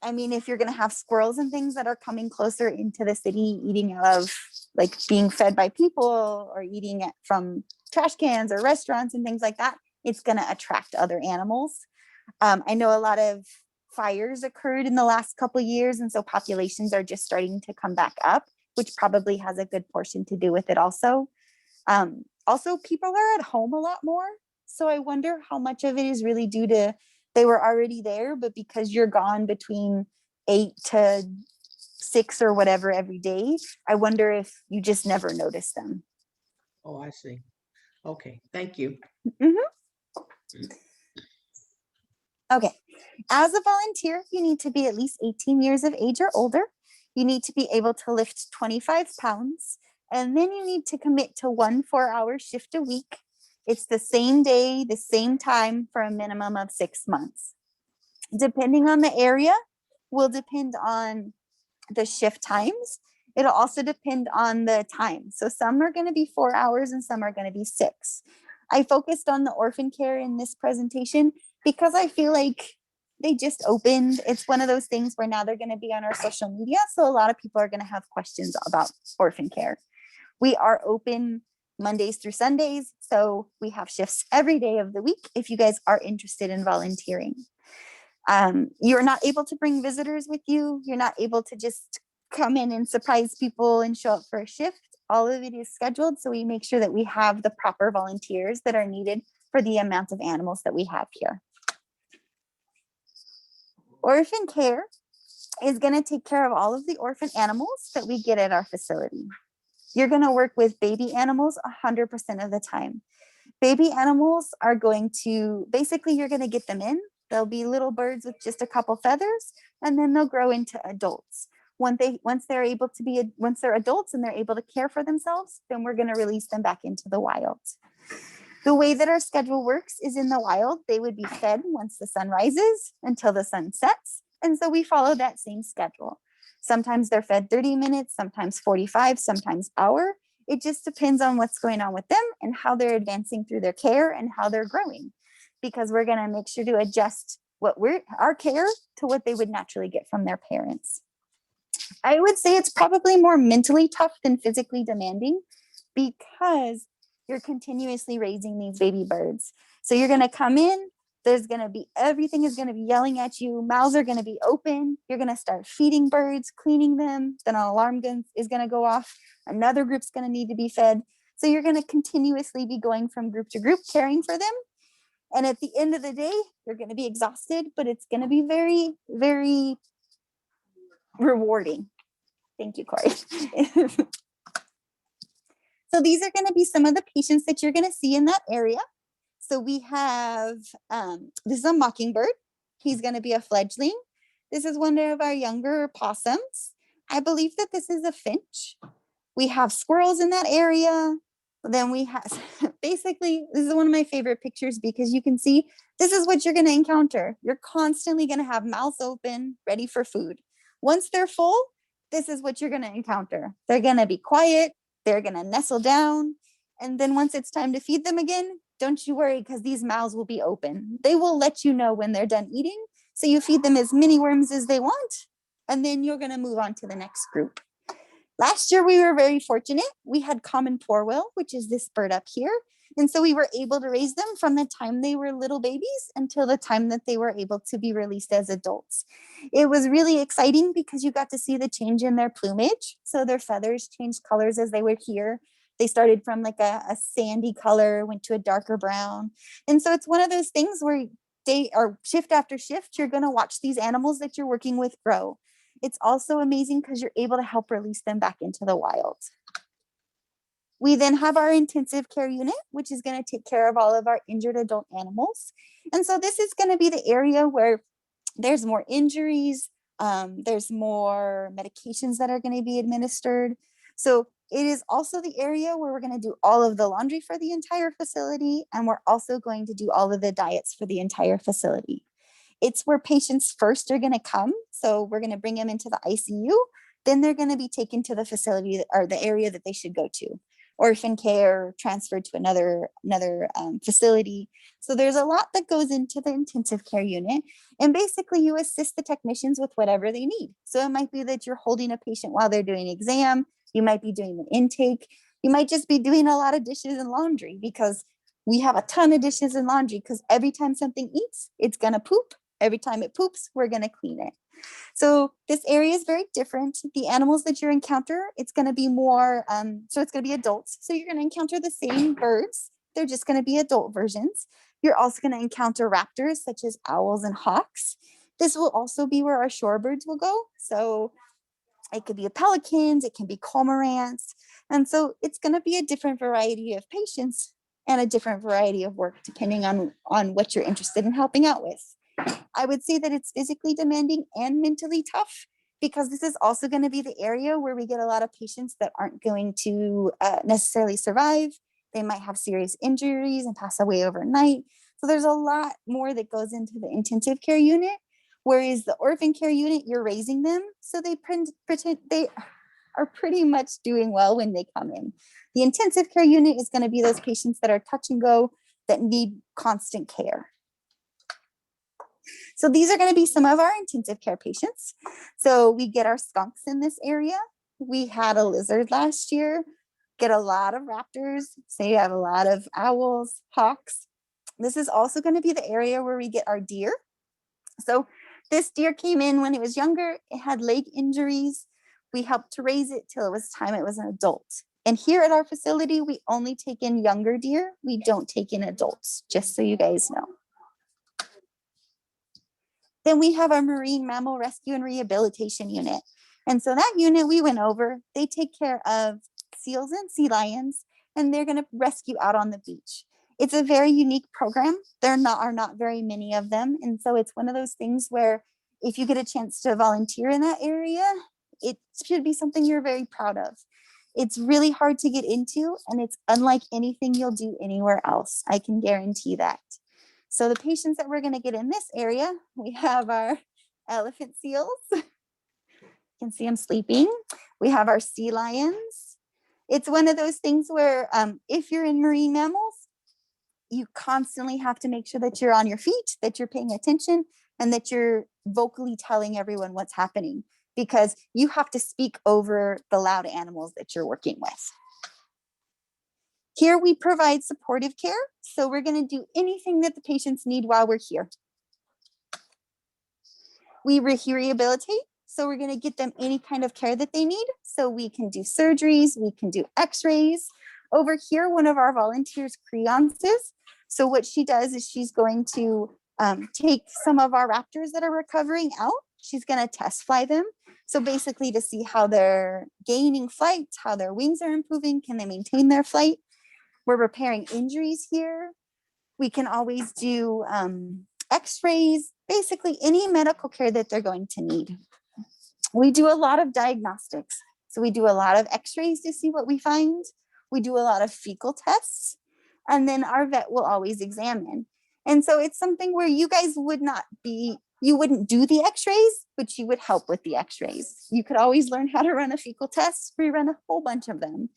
I mean, if you're going to have squirrels and things that are coming closer into the city, eating out of, like, being fed by people or eating it from trash cans or restaurants and things like that, it's going to attract other animals. I know a lot of fires occurred in the last couple of years, and so populations are just starting to come back up, which probably has a good portion to do with it also. Also, people are at home a lot more, so I wonder how much of it is really due to they were already there, but because you're gone between 8 to 6 or whatever every day, I wonder if you just never notice them. Oh, I see. Okay, thank you. Okay, as a volunteer, you need to be at least 18 years of age or older. You need to be able to lift 25 pounds, and then you need to commit to 1 4-hour shift a week. It's the same day, the same time for a minimum of 6 months. Depending on the area, will depend on the shift times. It'll also depend on the time. So some are going to be 4 hours and some are going to be 6. I focused on the orphan care in this presentation because I feel like they just opened. It's one of those things where now they're going to be on our social media. So a lot of people are going to have questions about orphan care. We are open Mondays through Sundays. So we have shifts every day of the week if you guys are interested in volunteering. You're not able to bring visitors with you. You're not able to just come in and surprise people and show up for a shift. All of it is scheduled, so we make sure that we have the proper volunteers that are needed for the amount of animals that we have here. Orphan Care is going to take care of all of the orphan animals that we get at our facility. You're going to work with baby animals 100% of the time. Baby animals are going to, basically you're going to get them in. They'll be little birds with just a couple feathers, and then they'll grow into adults. Once they're adults and they're able to care for themselves, then we're going to release them back into the wild. The way that our schedule works is in the wild, they would be fed once the sun rises until the sun sets. And so we follow that same schedule. Sometimes they're fed 30 minutes, sometimes 45, sometimes hour. It just depends on what's going on with them and how they're advancing through their care and how they're growing, because we're going to make sure to adjust our care to what they would naturally get from their parents. I would say it's probably more mentally tough than physically demanding, because you're continuously raising these baby birds. So you're going to come in, everything is going to be yelling at you. Mouths are going to be open. You're going to start feeding birds, cleaning them. Then an alarm gun is going to go off. Another group's going to need to be fed. So you're going to continuously be going from group to group, caring for them. And at the end of the day, you're going to be exhausted, but it's going to be very, very rewarding. Thank you, Corey. So these are going to be some of the patients that you're going to see in that area. So we have, this is a mockingbird. He's going to be a fledgling. This is one of our younger possums. I believe that this is a finch. We have squirrels in that area. Then we have, basically, this is one of my favorite pictures because you can see this is what you're going to encounter. You're constantly going to have mouths open, ready for food. Once they're full, this is what you're going to encounter. They're going to be quiet. They're going to nestle down. And then once it's time to feed them again, don't you worry, because these mouths will be open. They will let you know when they're done eating. So you feed them as many worms as they want, and then you're going to move on to the next group. Last year, we were very fortunate. We had common porwell, which is this bird up here. And so we were able to raise them from the time they were little babies until the time that they were able to be released as adults. It was really exciting because you got to see the change in their plumage. So their feathers changed colors as they were here. They started from like a sandy color, went to a darker brown. And so it's one of those things where day or shift after shift, you're going to watch these animals that you're working with grow. It's also amazing because you're able to help release them back into the wild. We then have our intensive care unit, which is going to take care of all of our injured adult animals. And so this is going to be the area where there's more injuries, there's more medications that are going to be administered. So it is also the area where we're going to do all of the laundry for the entire facility, and we're also going to do all of the diets for the entire facility. It's where patients first are going to come. So we're going to bring them into the ICU. Then they're going to be taken to the facility or the area that they should go to. Orphan Care, transferred to another facility. So there's a lot that goes into the intensive care unit. And basically you assist the technicians with whatever they need. So it might be that you're holding a patient while they're doing an exam. You might be doing an intake. You might just be doing a lot of dishes and laundry, because we have a ton of dishes and laundry, because every time something eats, it's going to poop. Every time it poops, we're going to clean it. So this area is very different. The animals that you encounter, it's going to be more, so it's going to be adults. So you're going to encounter the same birds. They're just going to be adult versions. You're also going to encounter raptors such as owls and hawks. This will also be where our shorebirds will go. So it could be pelicans, it can be cormorants. And so it's going to be a different variety of patients and a different variety of work depending on what you're interested in helping out with. I would say that it's physically demanding and mentally tough, because this is also going to be the area where we get a lot of patients that aren't going to necessarily survive. They might have serious injuries and pass away overnight. So there's a lot more that goes into the intensive care unit, whereas the orphan care unit, you're raising them. So they pretend they are pretty much doing well when they come in. The intensive care unit is going to be those patients that are touch and go, that need constant care. So these are going to be some of our intensive care patients. So we get our skunks in this area. We had a lizard last year, get a lot of raptors. So you have a lot of owls, hawks. This is also going to be the area where we get our deer. So this deer came in when it was younger. It had leg injuries. We helped to raise it till it was time it was an adult. And here at our facility, we only take in younger deer. We don't take in adults, just so you guys know. Then we have our marine mammal rescue and rehabilitation unit. And so that unit we went over, they take care of seals and sea lions, and they're going to rescue out on the beach. It's a very unique program. There are not very many of them. And so it's one of those things where if you get a chance to volunteer in that area, it should be something you're very proud of. It's really hard to get into, and it's unlike anything you'll do anywhere else. I can guarantee that. So the patients that we're going to get in this area, we have our elephant seals. You can see them sleeping. We have our sea lions. It's one of those things where if you're in marine mammals, you constantly have to make sure that you're on your feet, that you're paying attention, and that you're vocally telling everyone what's happening, because you have to speak over the loud animals that you're working with. Here we provide supportive care. So we're going to do anything that the patients need while we're here. We rehabilitate. So we're going to get them any kind of care that they need. So we can do surgeries, we can do x-rays. Over here, one of our volunteers creances. So what she does is she's going to take some of our raptors that are recovering out. She's going to test fly them. So basically to see how they're gaining flight, how their wings are improving, can they maintain their flight? We're repairing injuries here. We can always do x-rays, basically any medical care that they're going to need. We do a lot of diagnostics. So we do a lot of x-rays to see what we find. We do a lot of fecal tests. And then our vet will always examine. And so it's something where you guys would not be, you wouldn't do the x-rays, but you would help with the x-rays. You could always learn how to run a fecal test. We run a whole bunch of them.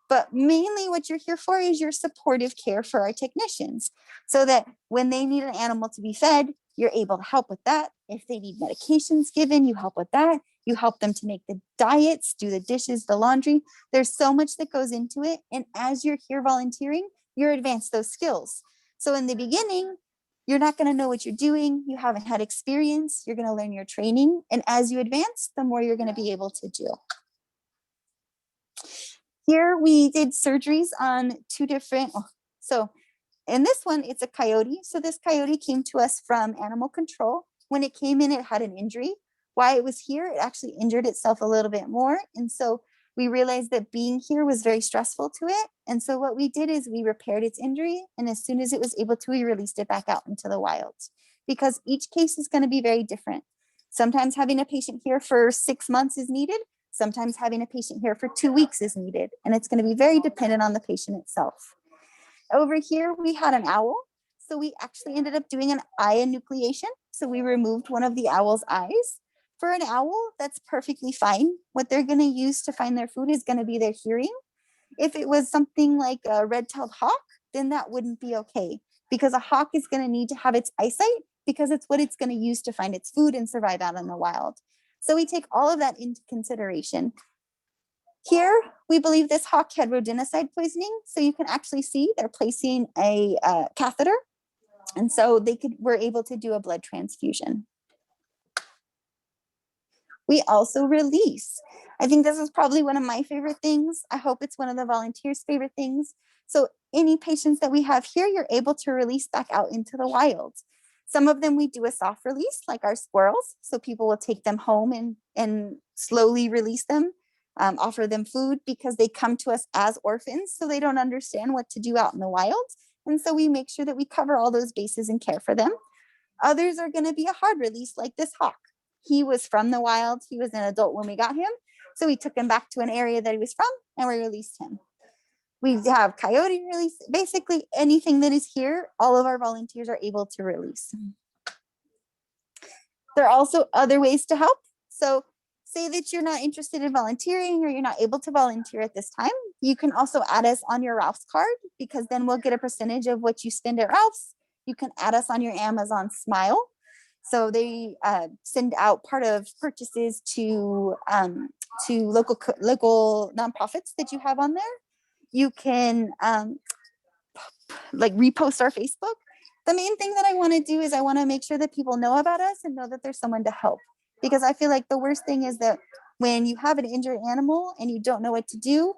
But mainly what you're here for is your supportive care for our technicians, so that when they need an animal to be fed, you're able to help with that. If they need medications given, you help with that. You help them to make the diets, do the dishes, the laundry. There's so much that goes into it. And as you're here volunteering, you're advance those skills. So in the beginning, you're not going to know what you're doing. You haven't had experience. You're going to learn your training. And as you advance, the more you're going to be able to do. Here we did surgeries on two different, so in this one, it's a coyote. So this coyote came to us from animal control. When it came in, it had an injury. While it was here, it actually injured itself a little bit more. And so we realized that being here was very stressful to it. And so what we did is we repaired its injury. And as soon as it was able to, we released it back out into the wild, because each case is going to be very different. Sometimes having a patient here for 6 months is needed. Sometimes having a patient here for 2 weeks is needed. And it's going to be very dependent on the patient itself. Over here, we had an owl. So we actually ended up doing an eye enucleation. So we removed one of the owl's eyes. For an owl, that's perfectly fine. What they're going to use to find their food is going to be their hearing. If it was something like a red-tailed hawk, then that wouldn't be okay, because a hawk is going to need to have its eyesight, because it's what it's going to use to find its food and survive out in the wild. So we take all of that into consideration. Here, we believe this hawk had rodenticide poisoning. So you can actually see they're placing a catheter. And so were able to do a blood transfusion. We also release. I think this is probably one of my favorite things. I hope it's one of the volunteers' favorite things. So any patients that we have here, you're able to release back out into the wild. Some of them we do a soft release, like our squirrels. So people will take them home and slowly release them, offer them food, because they come to us as orphans, so they don't understand what to do out in the wild. And so we make sure that we cover all those bases and care for them. Others are going to be a hard release, like this hawk. He was from the wild. He was an adult when we got him. So we took him back to an area that he was from, and we released him. We have coyote release. Basically anything that is here, all of our volunteers are able to release. There are also other ways to help. So say that you're not interested in volunteering, or you're not able to volunteer at this time. You can also add us on your Ralph's card, because then we'll get a percentage of what you spend at Ralph's. You can add us on your Amazon Smile. So they send out part of purchases to local nonprofits that you have on there. You can like repost our Facebook. The main thing that I want to do is I want to make sure that people know about us and know that there's someone to help. Because I feel like the worst thing is that when you have an injured animal and you don't know what to do,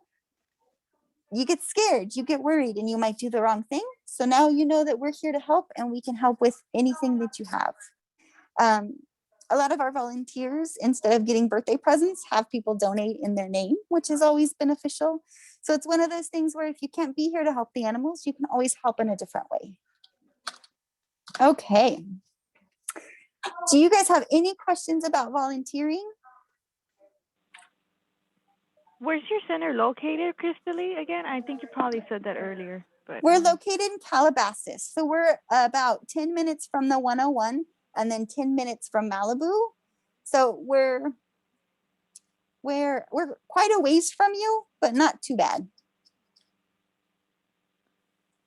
you get scared, you get worried, and you might do the wrong thing. So now you know that we're here to help, and we can help with anything that you have. A lot of our volunteers, instead of getting birthday presents, have people donate in their name, which is always beneficial. So it's one of those things where if you can't be here to help the animals, you can always help in a different way. Okay. Do you guys have any questions about volunteering? Where's your center located, Crystalie, again? I think you probably said that earlier. But We're located in Calabasas. So we're about 10 minutes from the 101 and then 10 minutes from Malibu. So we're quite a ways from you, but not too bad.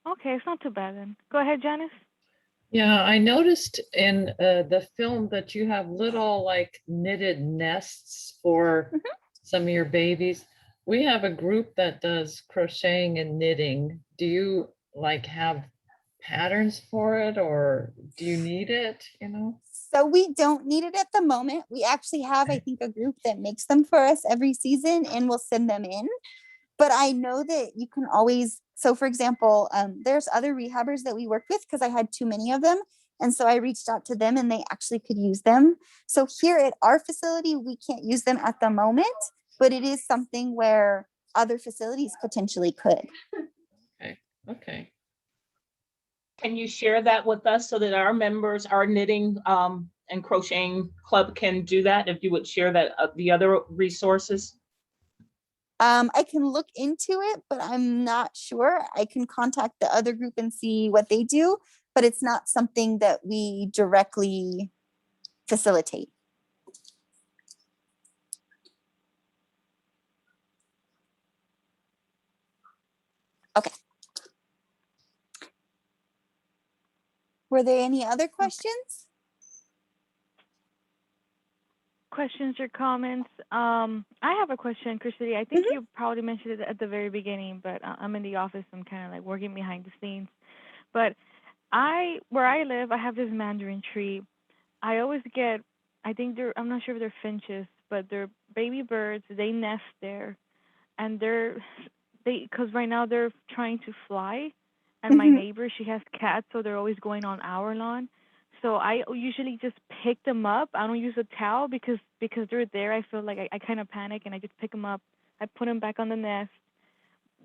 Okay, it's not too bad then. Go ahead, Janice. Yeah, I noticed in the film that you have little like knitted nests for some of your babies. We have a group that does crocheting and knitting. Do you like have patterns for it, or do you need it, you know? So we don't need it at the moment. We actually have, I think, a group that makes them for us every season, and we'll send them in. But I know that you can always, so for example, there's other rehabbers that we work with, because I had too many of them. And so I reached out to them and they actually could use them. So here at our facility, we can't use them at the moment, but it is something where other facilities potentially could. Okay. Can you share that with us so that our members, our knitting and crocheting club can do that? If you would share that, the other resources. I can look into it, but I'm not sure. I can contact the other group and see what they do, but it's not something that we directly facilitate. Were there any other questions? Questions or comments? I have a question, Christy. I think you probably mentioned it at the very beginning, but I'm in the office. I'm kind of like working behind the scenes. But where I live, I have this mandarin tree. I always get, I think I'm not sure if they're finches, but they're baby birds. They nest there, and because right now they're trying to fly, and my neighbor, she has cats, so they're always going on our lawn. So I usually just pick them up. I don't use a towel because they're there. I feel like I kind of panic, and I just pick them up. I put them back on the nest.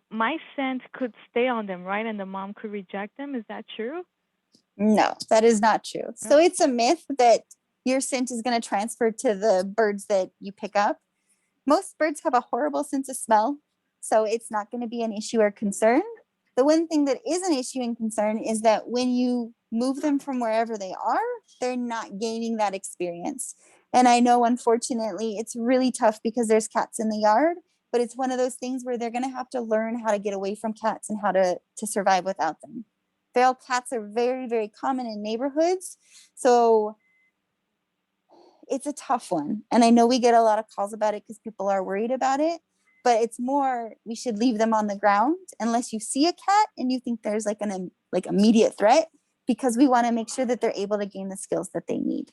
My scent could stay on them, right? And the mom could reject them. Is that true? No, that is not true. So it's a myth that your scent is going to transfer to the birds that you pick up. Most birds have a horrible sense of smell, so it's not going to be an issue or concern. The one thing that is an issue and concern is that when you move them from wherever they are, they're not gaining that experience. And I know, unfortunately, it's really tough because there's cats in the yard, but it's one of those things where they're going to have to learn how to get away from cats and how to survive without them. Feral cats are very, very common in neighborhoods. So it's a tough one. And I know we get a lot of calls about it because people are worried about it, but it's more, we should leave them on the ground unless you see a cat and you think there's like an immediate threat, because we want to make sure that they're able to gain the skills that they need.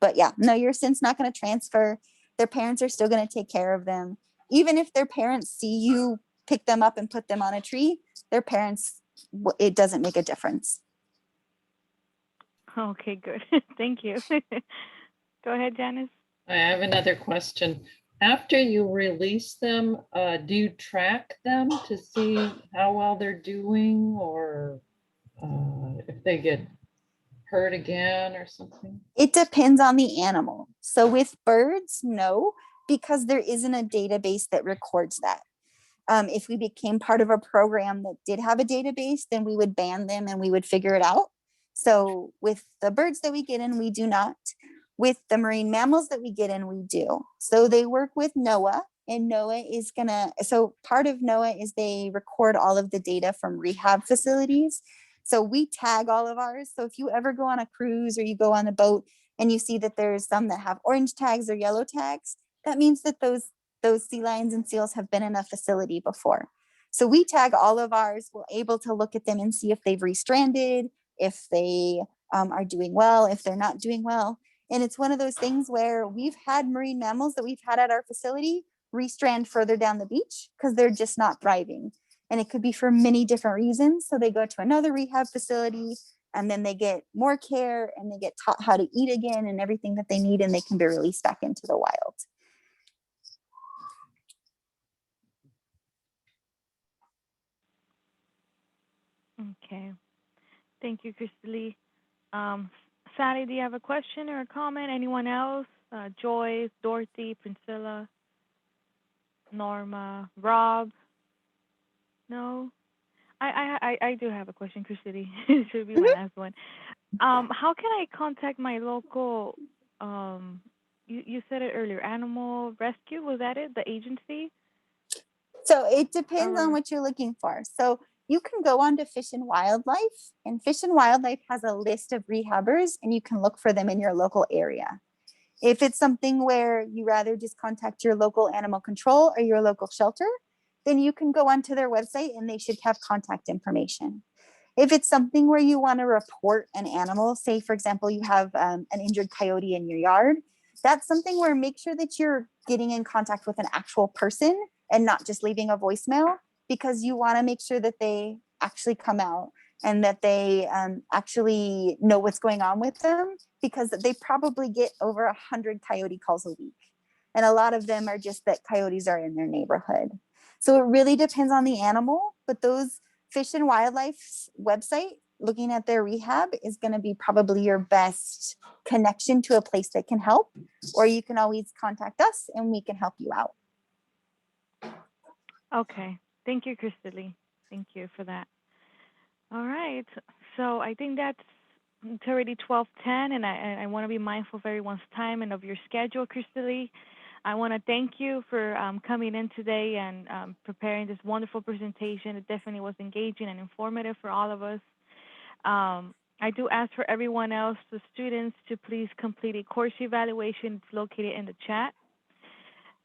But yeah, no, your scent's not going to transfer. Their parents are still going to take care of them. Even if their parents see you pick them up and put them on a tree, their parents, it doesn't make a difference. Okay, good. Thank you. Go ahead, Janice. I have another question. After you release them, do you track them to see how well they're doing, or if they get hurt again or something? It depends on the animal. So with birds, no, because there isn't a database that records that. If we became part of a program that did have a database, then we would ban them and we would figure it out. So with the birds that we get in, we do not. With the marine mammals that we get in, we do. So they work with NOAA, and NOAA is so part of NOAA is they record all of the data from rehab facilities. So we tag all of ours. So if you ever go on a cruise or you go on a boat and you see that there's some that have orange tags or yellow tags, that means that those sea lions and seals have been in a facility before. So we tag all of ours. We're able to look at them and see if they've restranded, if they are doing well, if they're not doing well. And it's one of those things where we've had marine mammals that we've had at our facility restrand further down the beach because they're just not thriving. And it could be for many different reasons. So they go to another rehab facility, and then they get more care and they get taught how to eat again and everything that they need, and they can be released back into the wild. Okay. Thank you, Christy. Sally, do you have a question or a comment? Anyone else? Joyce, Dorothy, Priscilla, Norma, Rob? No? I do have a question, Christy. It should be my last one. How can I contact my local, you said it earlier, animal rescue? Was that it? The agency? So it depends on what you're looking for. So you can go on to Fish and Wildlife, and Fish and Wildlife has a list of rehabbers, and you can look for them in your local area. If it's something where you rather just contact your local animal control or your local shelter, then you can go onto their website and they should have contact information. If it's something where you want to report an animal, say, for example, you have an injured coyote in your yard, that's something where make sure that you're getting in contact with an actual person and not just leaving a voicemail, because you want to make sure that they actually come out and that they actually know what's going on with them, because they probably get over 100 coyote calls a week. And a lot of them are just that coyotes are in their neighborhood. So it really depends on the animal, but those Fish and Wildlife's website, looking at their rehab, is going to be probably your best connection to a place that can help, or you can always contact us and we can help you out. Okay. Thank you, Christy. Thank you for that. All right. So I think it's already 12:10, and I want to be mindful of everyone's time and of your schedule, Christy. I want to thank you for coming in today and preparing this wonderful presentation. It definitely was engaging and informative for all of us. I do ask for everyone else, the students, to please complete a course evaluation. It's located in the chat.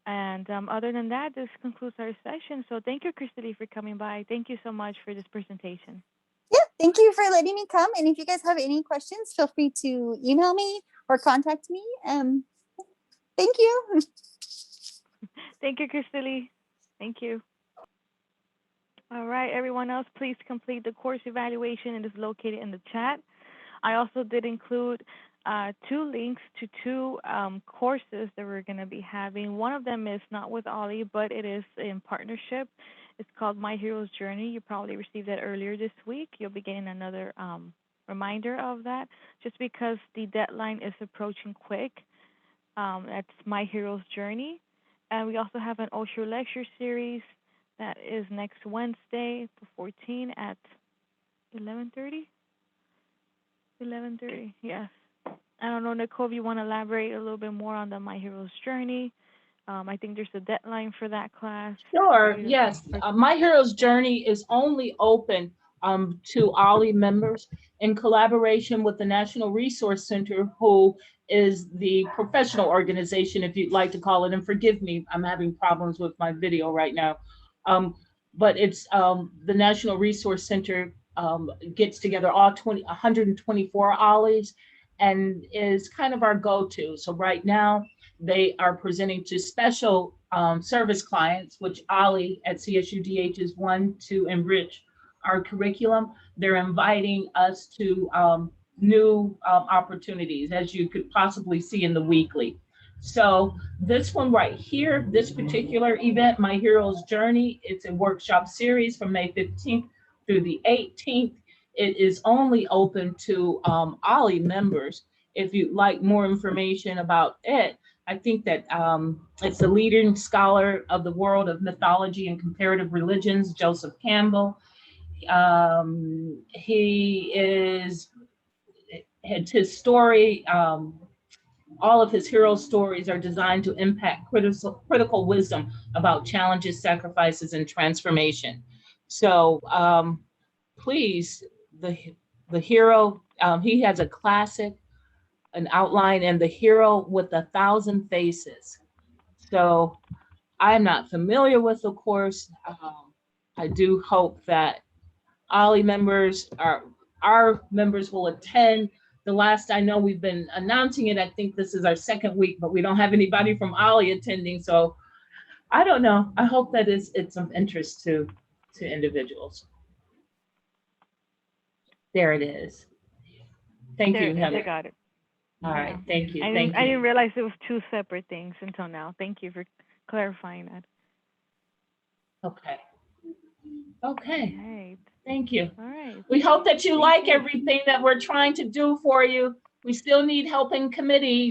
And other than that, this concludes our session. So thank you, Christine, for coming by. Thank you so much for this presentation. Yeah, thank you for letting me come. And if you guys have any questions, feel free to email me or contact me. Thank you. Thank you, Christine. Thank you. All right, everyone else, please complete the course evaluation. It is located in the chat. I also did include 2 links to 2 courses that we're going to be having. One of them is not with Ollie, but it is in partnership. It's called My Hero's Journey. You probably received that earlier this week. You'll be getting another reminder of that just because the deadline is approaching quick. That's My Hero's Journey. And we also have an Osho lecture series that is next Wednesday, the 14th at 11:30. 11:30, yes. I don't know, Nicole, if you want to elaborate a little bit more on the My Hero's Journey. I think there's a deadline for that class. Sure, yes. My Hero's Journey is only open to Ollie members in collaboration with the National Resource Center, who is the professional organization, if you'd like to call it. And forgive me, I'm having problems with my video right now. But it's the National Resource Center gets together all 124 Ollies and is kind of our go-to. So right now they are presenting to special service clients, which Ollie at CSUDH is one to enrich our curriculum. They're inviting us to new opportunities, as you could possibly see in the weekly. So this one right here, this particular event, My Hero's Journey, it's a workshop series from May 15th through the 18th. It is only open to Ollie members. If you'd like more information about it, I think that it's the leading scholar of the world of mythology and comparative religions, Joseph Campbell. He is, his story, all of his hero stories are designed to impact critical wisdom about challenges, sacrifices, and transformation. So please, the hero, he has a classic, an outline, and the hero with 1,000 faces. So I'm not familiar with the course. I do hope that Ollie members, our members will attend. The last I know, we've been announcing it. I think this is our 2nd week, but we don't have anybody from Ollie attending. So I don't know. I hope that it's of interest to individuals. There it is. Thank you, Heather. I got it. All right, thank you. I didn't realize it was 2 separate things until now. Thank you for clarifying that. Okay. Okay. All right. Thank you. All right. We hope that you like everything that we're trying to do for you. We still need helping committees.